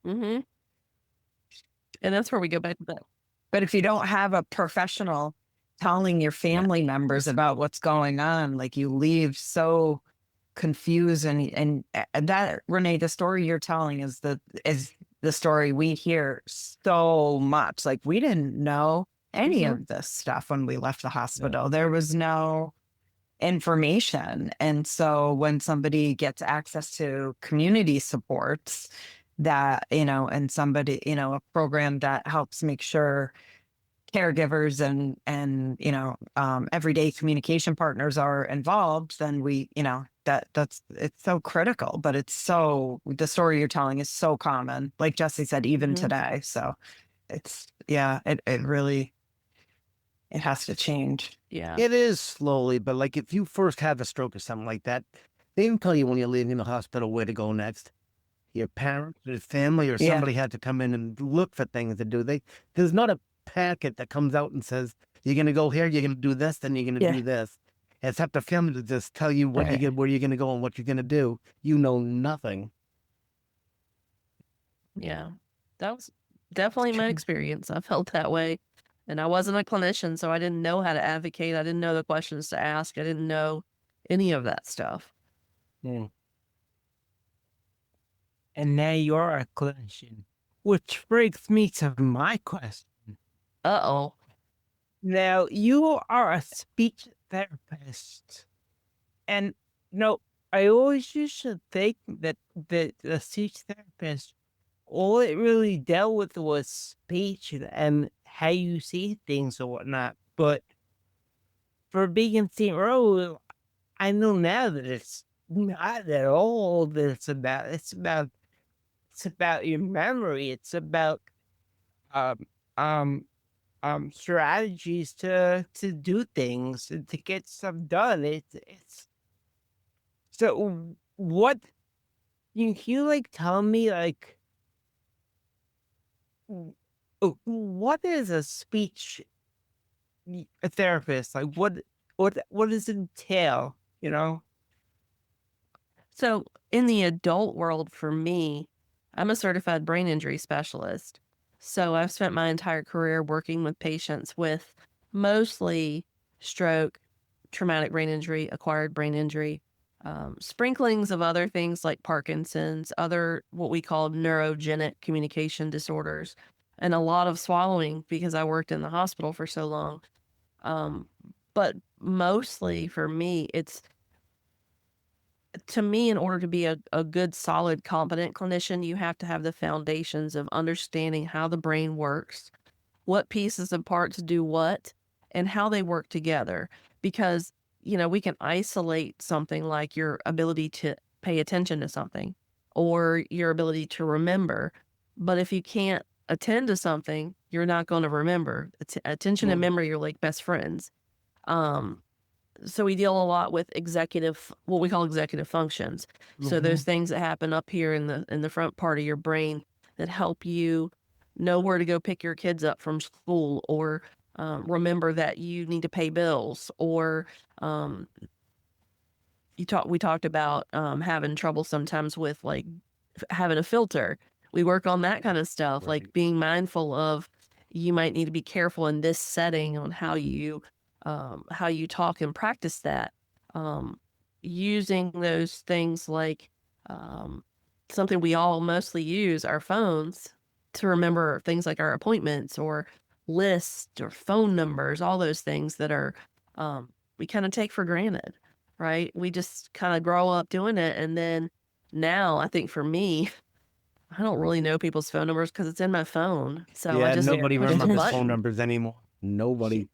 Mm-hmm. And that's where we go back to that. But if you don't have a professional telling your family members about what's going on, like you leave so confused and that, Renee, the story you're telling is the story we hear so much. Like we didn't know any of this stuff when we left the hospital. There was no information. And so when somebody gets access to community supports that, and somebody, a program that helps make sure caregivers and everyday communication partners are involved, then we that's it's so critical. But the story you're telling is so common, like Jesse said, even today. So it's it really it has to change. Yeah. It is slowly, but like if you first have a stroke or something like that, they didn't tell you when you're leaving the hospital where to go next. Your parents, your family, or somebody had to come in and look for things to do. There's not a packet that comes out and says, you're going to go here, you're going to do this, then you're going to do this. It's up to family to just tell you where you're going to go and what you're going to do. You know nothing. Yeah. That was definitely my experience. I felt that way. And I wasn't a clinician, so I didn't know how to advocate. I didn't know the questions to ask. I didn't know any of that stuff. And now you're a clinician, which brings me to my question. Uh-oh. Now, you are a speech therapist. And, I always used to think that the speech therapist, all it really dealt with was speech and how you see things or whatnot. But for being in St. Rose, I know now that it's not at all that it's about. It's about your memory. It's about strategies to do things and to get stuff done. It's so what you like tell me like what is a speech therapist? Like what does it entail, So in the adult world, for me, I'm a certified brain injury specialist. So I've spent my entire career working with patients with mostly stroke, traumatic brain injury, acquired brain injury, sprinklings of other things like Parkinson's, other what we call neurogenic communication disorders, and a lot of swallowing because I worked in the hospital for so long. But mostly for me, to me, in order to be a good, solid, competent clinician, you have to have the foundations of understanding how the brain works, what pieces and parts do what, and how they work together. Because, we can isolate something like your ability to pay attention to something or your ability to remember. But if you can't attend to something, you're not going to remember. Attention and memory are like best friends. So we deal a lot with what we call executive functions. So those things that happen up here in the front part of your brain that help you know where to go pick your kids up from school, or remember that you need to pay bills, or we talked about having trouble sometimes with like having a filter. We work on that kind of stuff, like being mindful of you might need to be careful in this setting on how you talk and practice that, using those things like something we all mostly use, our phones, to remember things like our appointments or lists or phone numbers, all those things that are we kind of take for granted, right? We just kind of grow up doing it. And then now I think for me, I don't really know people's phone numbers because it's in my phone. So I just nobody push the remembers button. phone numbers anymore. Nobody.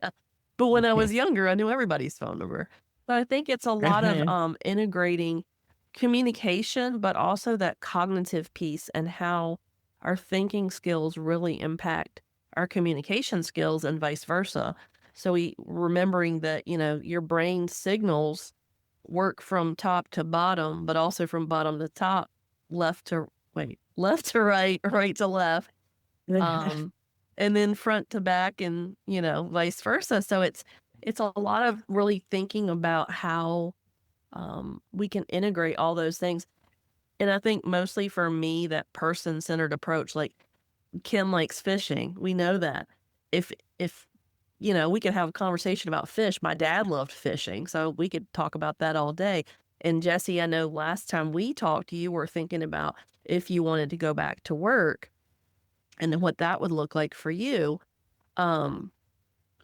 But when I was younger, I knew everybody's phone number. But I think it's a lot of integrating communication, but also that cognitive piece and how our thinking skills really impact our communication skills and vice versa. So remembering that, your brain signals work from top to bottom, but also from bottom to top, left to right, right to left, and then front to back, and vice versa. So it's a lot of really thinking about how we can integrate all those things. And I think mostly for me, that person centered approach, like Kim likes fishing. We know that. If we could have a conversation about fish. My dad loved fishing, so we could talk about that all day. And Jesse, I know last time we talked, you were thinking about if you wanted to go back to work and then what that would look like for you.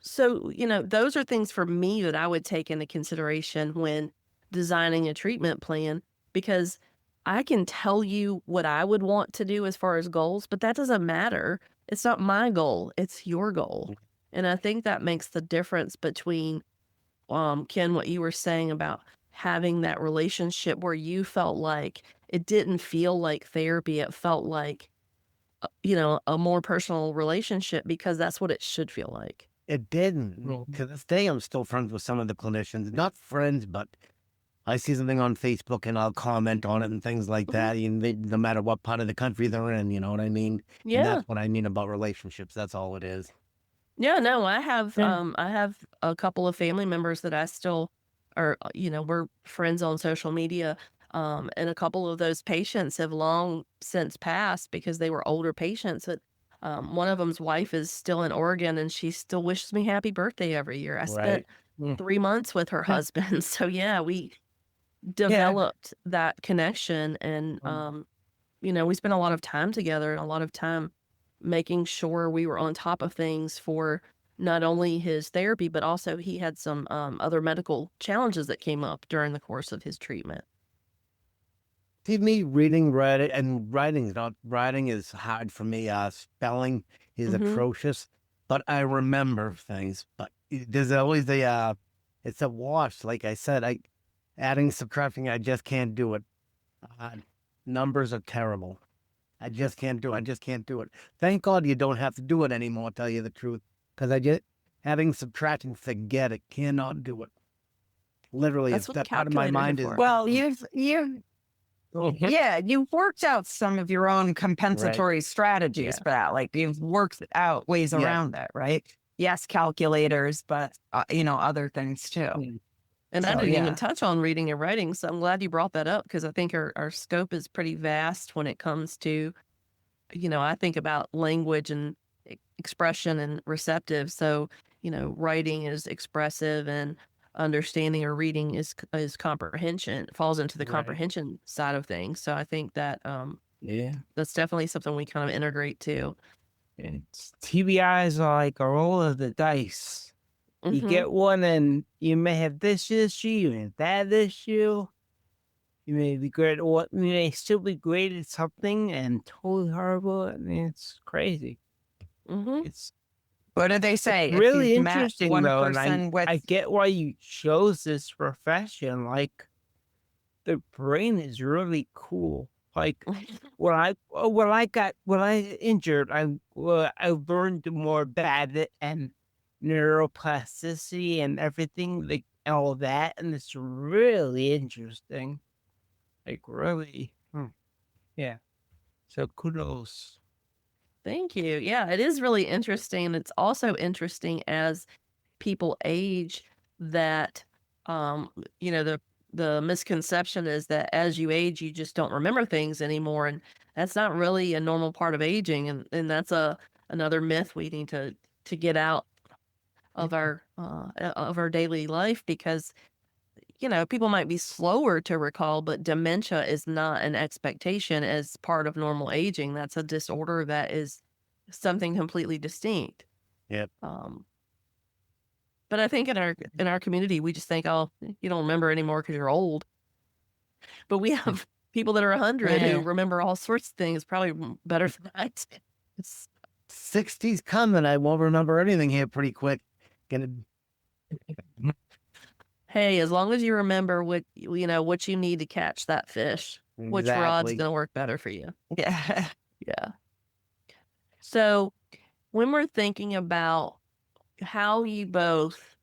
So, those are things for me that I would take into consideration when designing a treatment plan, because I can tell you what I would want to do as far as goals, but that doesn't matter. It's not my goal, it's your goal. And I think that makes the difference between, Ken, what you were saying about having that relationship where you felt like it didn't feel like therapy, it felt like, a more personal relationship, because that's what it should feel like. It didn't. To this day, I'm still friends with some of the clinicians. Not friends, but I see something on Facebook and I'll comment on it and things like that. No matter what part of the country they're in, you know what I mean? And Yeah. that's what I mean about relationships. That's all it is. Yeah, no, I have a couple of family members that I still are, we're friends on social media. And a couple of those patients have long since passed because they were older patients. But one of them's wife is still in Oregon, and she still wishes me happy birthday every year. I spent Right. 3 months with her husband. So yeah, we developed that connection, and we spent a lot of time together and a lot of time making sure we were on top of things for not only his therapy, but also he had some other medical challenges that came up during the course of his treatment. See, me reading, writing is hard for me. Spelling is atrocious, but I remember things. But there's always it's a wash. Like I said, adding, subtracting, I just can't do it. Numbers are terrible. I just can't do it. I just can't do it. Thank God you don't have to do it anymore, tell you the truth. Because adding, subtracting, forget it. Cannot do it. Literally, That's it's what that part of my calculators are mind is. for. Well, you've worked out some of your own compensatory strategies for that. Like you've worked out ways around that, right? Yes, calculators, but other things too. And I didn't even touch on reading and writing, so I'm glad you brought that up, because I think our scope is pretty vast when it comes to, I think about language and expression and receptive. So, writing is expressive, and understanding or reading is comprehension. It falls into the comprehension side of things. So I think that that's definitely something we kind of integrate too. It's TBIs are like a roll of the dice. You get one and you may have this issue, you may have that issue. You may be great at what, you may still be great at something and totally horrible. I mean, it's crazy. It's What do they say? really If you've met interesting one though, person and with I get why you chose this profession. Like, the brain is really cool. Like, when I injured, I learned more about it and neuroplasticity and everything, like all of that, and it's really interesting. Like, really, yeah. So kudos. Thank you. Yeah, it is really interesting. It's also interesting as people age that, the misconception is that as you age, you just don't remember things anymore. And that's not really a normal part of aging. And that's another myth we need to get out of our daily life, because, people might be slower to recall, but dementia is not an expectation as part of normal aging. That's a disorder that is something completely distinct. Yep. But I think in our community, we just think, oh, you don't remember anymore because you're old. But we have people that are 100 who remember all sorts of things, probably better than I do. It's 60's coming. I won't remember anything here pretty quick. Hey, as long as you remember what what you need to catch that fish, which rod's Exactly. going to work better for you. Yeah. Yeah. So when we're thinking about how you both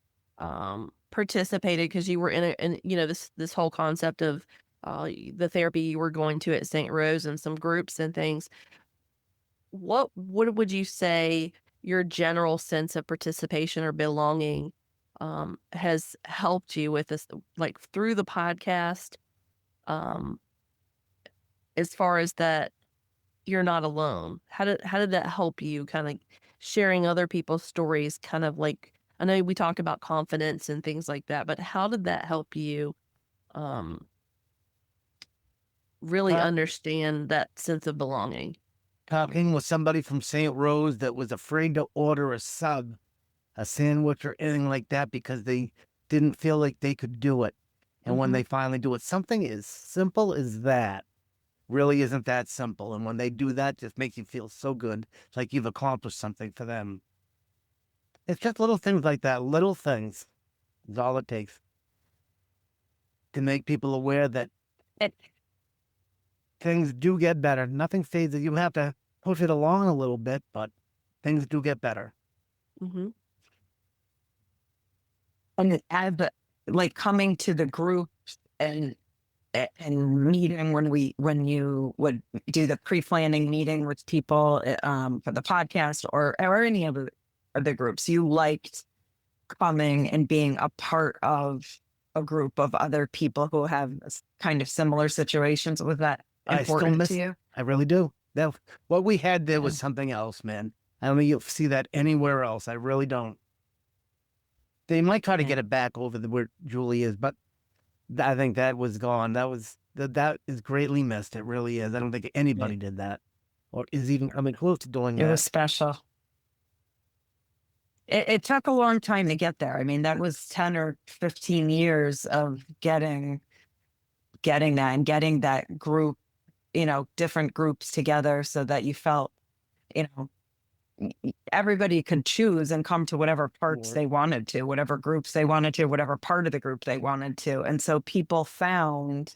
participated, because you were in this whole concept of the therapy you were going to at St. Rose and some groups and things, what would you say your general sense of participation or belonging has helped you with this, like through the podcast, um, as far as that you're not alone? How did that help you, kind of sharing other people's stories, kind of like, I know we talked about confidence and things like that, but how did that help you um really Uh, understand that sense of belonging? Talking with somebody from St. Rose that was afraid to order a sub, a sandwich, or anything like that because they didn't feel like they could do it. And when Hmm. they finally do it, something as simple as that really isn't that simple. And when they do that, just makes you feel so good. It's like you've accomplished something for them. It's just little things like that. Little things is all it takes to make people aware that It, things do get better. Nothing phases. You have to push it along a little bit, but things do get better. Hmm. and as like coming to the group and and meeting when you would do the pre-planning meeting with people for the podcast or any of the groups, you liked coming and being a part of a group of other people who have kind of similar situations. Was that I still important to miss. you? I really do. That what we had there Yeah. was something else, man. I don't think you'll see that anywhere else. I really don't. They might try to Yeah. get it back over the where Julie is, but I think that was gone. That is greatly missed. It really is. I don't think Yeah. anybody did that, or is even coming close to doing It was that. special. It took a long time to get there. I mean, that was 10 or 15 years of getting that and getting that group, different groups together so that you felt, you know, everybody could choose and come to whatever parts Or they wanted to, whatever groups they wanted to, whatever part of the group they wanted to. And so people found,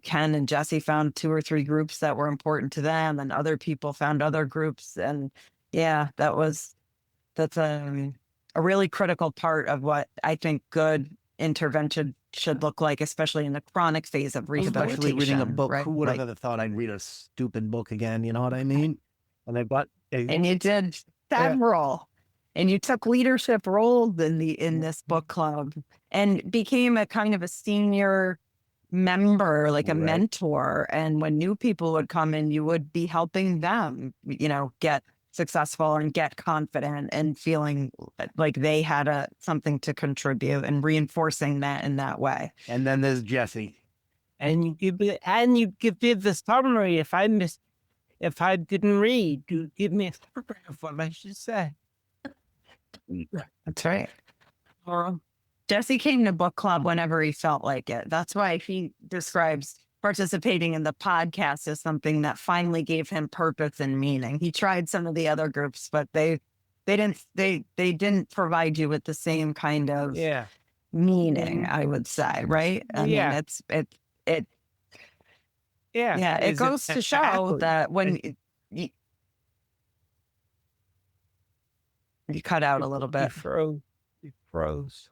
Ken and Jesse found 2 or 3 groups that were important to them, and other people found other groups. And yeah, that's a really critical part of what I think good intervention should look like, especially in the chronic phase of especially reading a rehabilitation, book. right? Who would have Like, ever thought I'd read a stupid book again? You know what I mean? And I bought a and you did yeah, several, and you took leadership roles in this book club and became a kind of a senior member, like a right. mentor. And when new people would come in, you would be helping them, get successful and get confident and feeling like they had something to contribute and reinforcing that in that way. And then there's Jesse. And you give me the summary if I didn't read, you give me a summary of what I should say. That's right. Jesse came to book club whenever he felt like it. That's why he describes participating in the podcast as something that finally gave him purpose and meaning. He tried some of the other groups, but they didn't provide you with the same kind of Yeah. meaning, I would say, right? I mean, Yeah. it Yeah. yeah, it goes to show exactly. that when you, you cut out a little You bit. froze. You froze.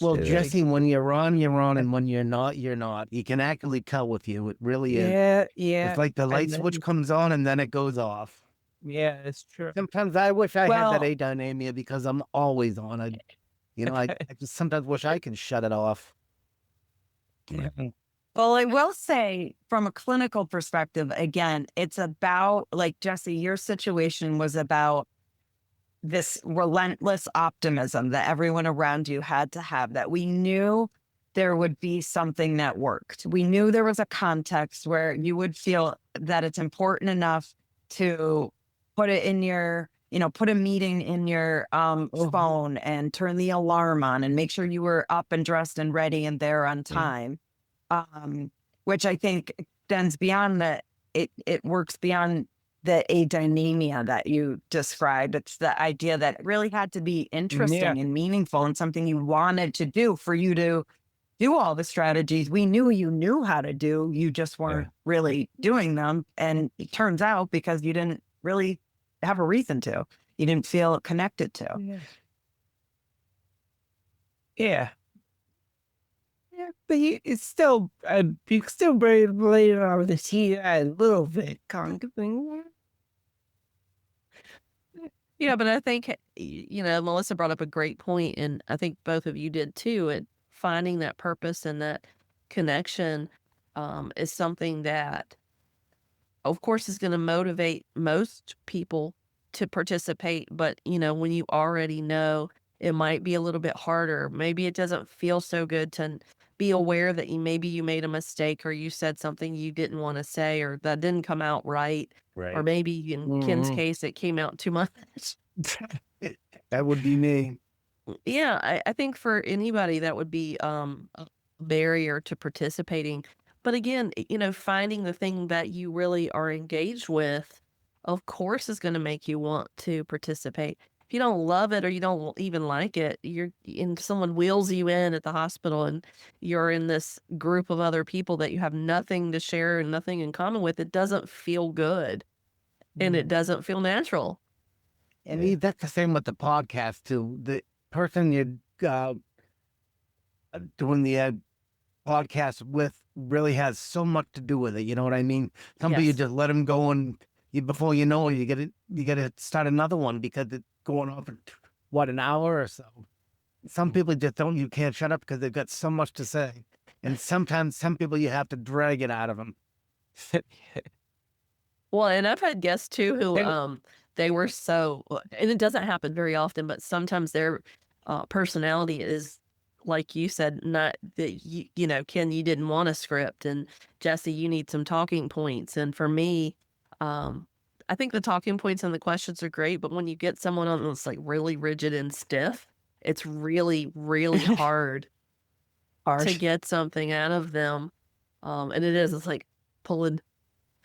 Well, So, Jesse, when you're on, you're on, and when you're not, you're not. You can actually tell with you. It really is. yeah, It's yeah. like the light And switch then, comes on and then it goes off. yeah, it's true. Sometimes I wish I had that Well, adynamia because I'm always on. I just sometimes wish I could shut it off. Well, I will say from a clinical perspective, again, it's about, like, Jesse, your situation was about this relentless optimism that everyone around you had to have, that we knew there would be something that worked. We knew there was a context where you would feel that it's important enough to put it in your, put a meeting in your phone and turn the alarm on and make sure you were up and dressed and ready and there on time. Which I think extends beyond that. It works beyond the adynamia that you described. It's the idea that it really had to be interesting and meaningful and something you wanted to do for you to do all the strategies we knew you knew how to do. You just weren't really doing them. And it turns out because you didn't really have a reason to, you didn't feel connected to. Yeah. Yeah, but it's still, you can still blame it on the TI a little bit, kind of thing. Yeah, but I think, Melissa brought up a great point, and I think both of you did too. And finding that purpose and that connection is something that, of course, is going to motivate most people to participate. But, when you already know, it might be a little bit harder. Maybe it doesn't feel so good to be aware that maybe you made a mistake or you said something you didn't want to say or that didn't come out right. Or maybe in Ken's case, it came out too much. That would be me. Yeah, I think for anybody that would be a barrier to participating. But again, finding the thing that you really are engaged with, of course, is going to make you want to participate. If you don't love it or you don't even like it, and someone wheels you in at the hospital and you're in this group of other people that you have nothing to share and nothing in common with, it doesn't feel good and it doesn't feel natural. And that's the same with the podcast too. The person you're doing the podcast with really has so much to do with it. You know what I mean? Some people you just let them go, and before you know it, you get to start another one because it's going on for an hour or so. Some people just don't. You can't shut up because they've got so much to say, and sometimes some people you have to drag it out of them. Well, and I've had guests too who they were so, and it doesn't happen very often, but sometimes their personality is, like you said, not that Ken, you didn't want a script, and Jesse, you need some talking points. And for me, I think the talking points and the questions are great, but when you get someone on that's like really rigid and stiff, it's really, really hard to get something out of them. And it's like pulling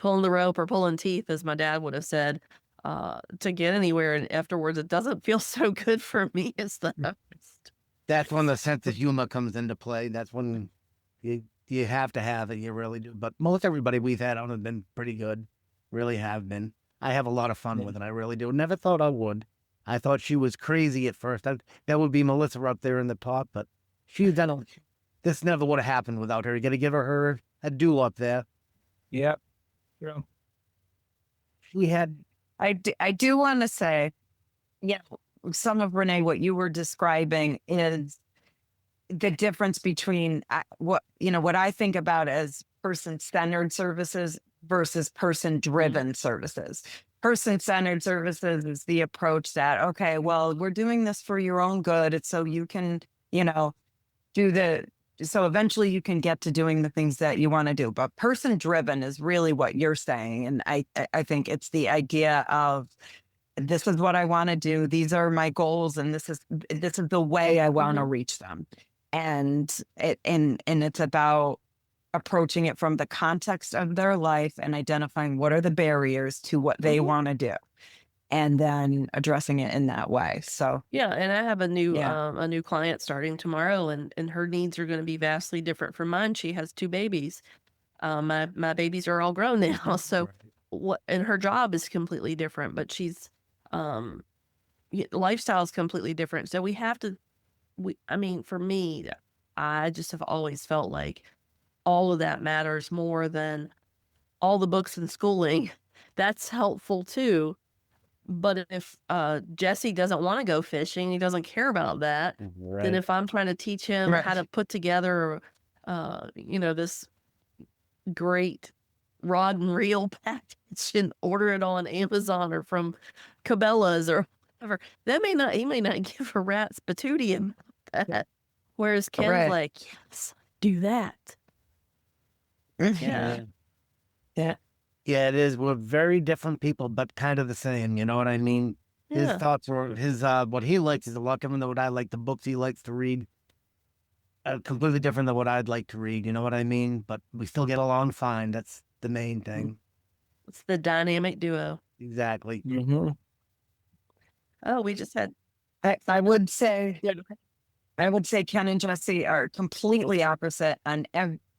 the rope or pulling teeth, as my dad would have said, to get anywhere. And afterwards, it doesn't feel so good for me as the host. That's when the sense of humor comes into play. That's when you have to have it. You really do. But most everybody we've had on have been pretty good. Really have been. I have a lot of fun with it. I really do. Never thought I would. I thought she was crazy at first. That would be Melissa up there in the top, but she's done. This never would have happened without her. You got to give her a do up there. Yep. Yeah. We had. I do want to say, some of Renee, what you were describing is the difference between what I think about as person-centered services versus person-driven services. Person-centered services is the approach that, okay, well, we're doing this for your own good. It's so you can, so eventually you can get to doing the things that you want to do. But person-driven is really what you're saying. And I think it's the idea of, this is what I want to do. These are my goals. And this is the way I want to reach them. And it's about approaching it from the context of their life and identifying what are the barriers to what they want to do, and then addressing it in that way. So and I have a new client starting tomorrow, and her needs are going to be vastly different from mine. She has 2 babies. My babies are all grown now, so and her job is completely different, but she's lifestyle is completely different. So we have to. For me, I just have always felt like all of that matters more than all the books and schooling. That's helpful too. But if Jesse doesn't want to go fishing, he doesn't care about that, then if I'm trying to teach him how to put together, this great rod and reel package and order it on Amazon or from Cabela's or whatever, he may not give a rat's patootie about that. Whereas Ken's like, yes, do that. Yeah. Yeah, it is. We're very different people, but kind of the same. You know what I mean? His thoughts were what he likes is a lot different than what I like. The books he likes to read are completely different than what I'd like to read. You know what I mean? But we still get along fine. That's the main thing. It's the dynamic duo. Exactly. Mm-hmm. Oh, we just had. I would say Yeah, go ahead. I would say Ken and Jesse are completely opposite on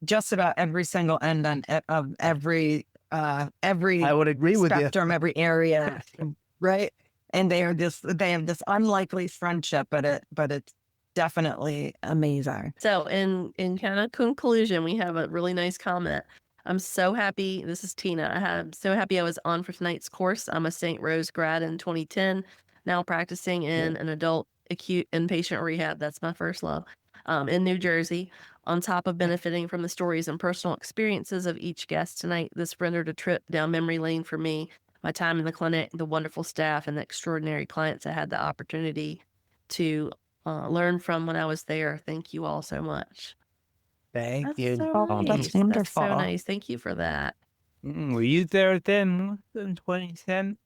just about every single end of every I would agree with you. spectrum, every area, right? And they have this unlikely friendship, but it's definitely amazing. So in kind of conclusion, we have a really nice comment. I'm so happy. This is Tina. I'm so happy I was on for tonight's course. I'm a St. Rose grad in 2010, now practicing in an adult acute inpatient rehab. That's my first love. In New Jersey. On top of benefiting from the stories and personal experiences of each guest tonight, this rendered a trip down memory lane for me. My time in the clinic, the wonderful staff, and the extraordinary clients I had the opportunity to learn from when I was there. Thank you all so much. Thank That's you. so Oh, nice. that's That's so wonderful. nice. Thank you for that. Were you there then in 2010?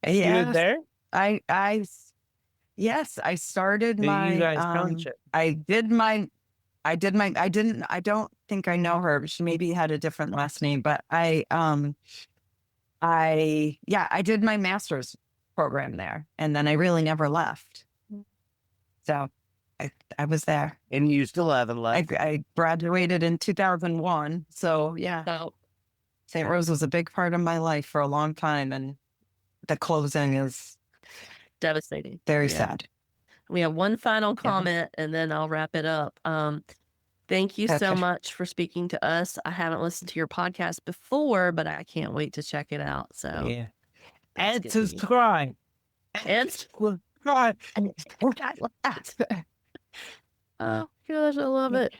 You were Yes, there? yes, I started Did you my guys township? I don't think I know her. She maybe had a different last name, but I did my master's program there, and then I really never left. So I was there. And you still haven't left. I graduated in 2001. So yeah, So St. Rose was a big part of my life for a long time, and the closing is devastating. very Yeah. sad. We have one final comment and then I'll wrap it up. Thank you so Okay. much for speaking to us. I haven't listened to your podcast before, but I can't wait to check it out. So Yeah. that's And good news. subscribe. And Subscribe. oh gosh, I love it.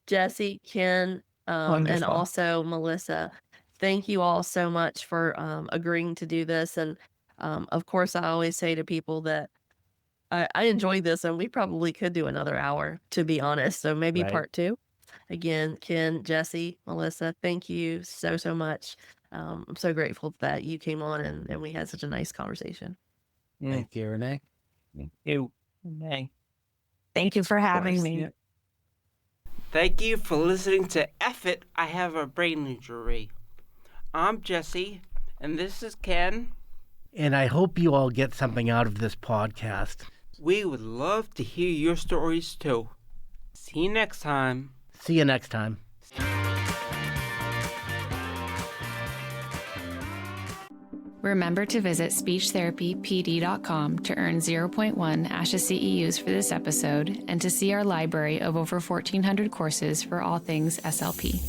Jesse, Ken, and Wonderful. also Melissa, thank you all so much for agreeing to do this. And of course, I always say to people that I enjoyed this and we probably could do another hour, to be honest. So maybe Right. part 2. Again, Ken, Jesse, Melissa, thank you so, so much. I'm so grateful that you came on and we had such a nice conversation. Thank you, Renee. You. Nay. Thank you for having course, me. yeah. Thank you for listening to F It, I Have a Brain Injury. I'm Jesse, and this is Ken. And I hope you all get something out of this podcast. We would love to hear your stories too. See you next time. See you next time. Remember to visit speechtherapypd.com to earn 0.1 ASHA CEUs for this episode and to see our library of over 1,400 courses for all things SLP.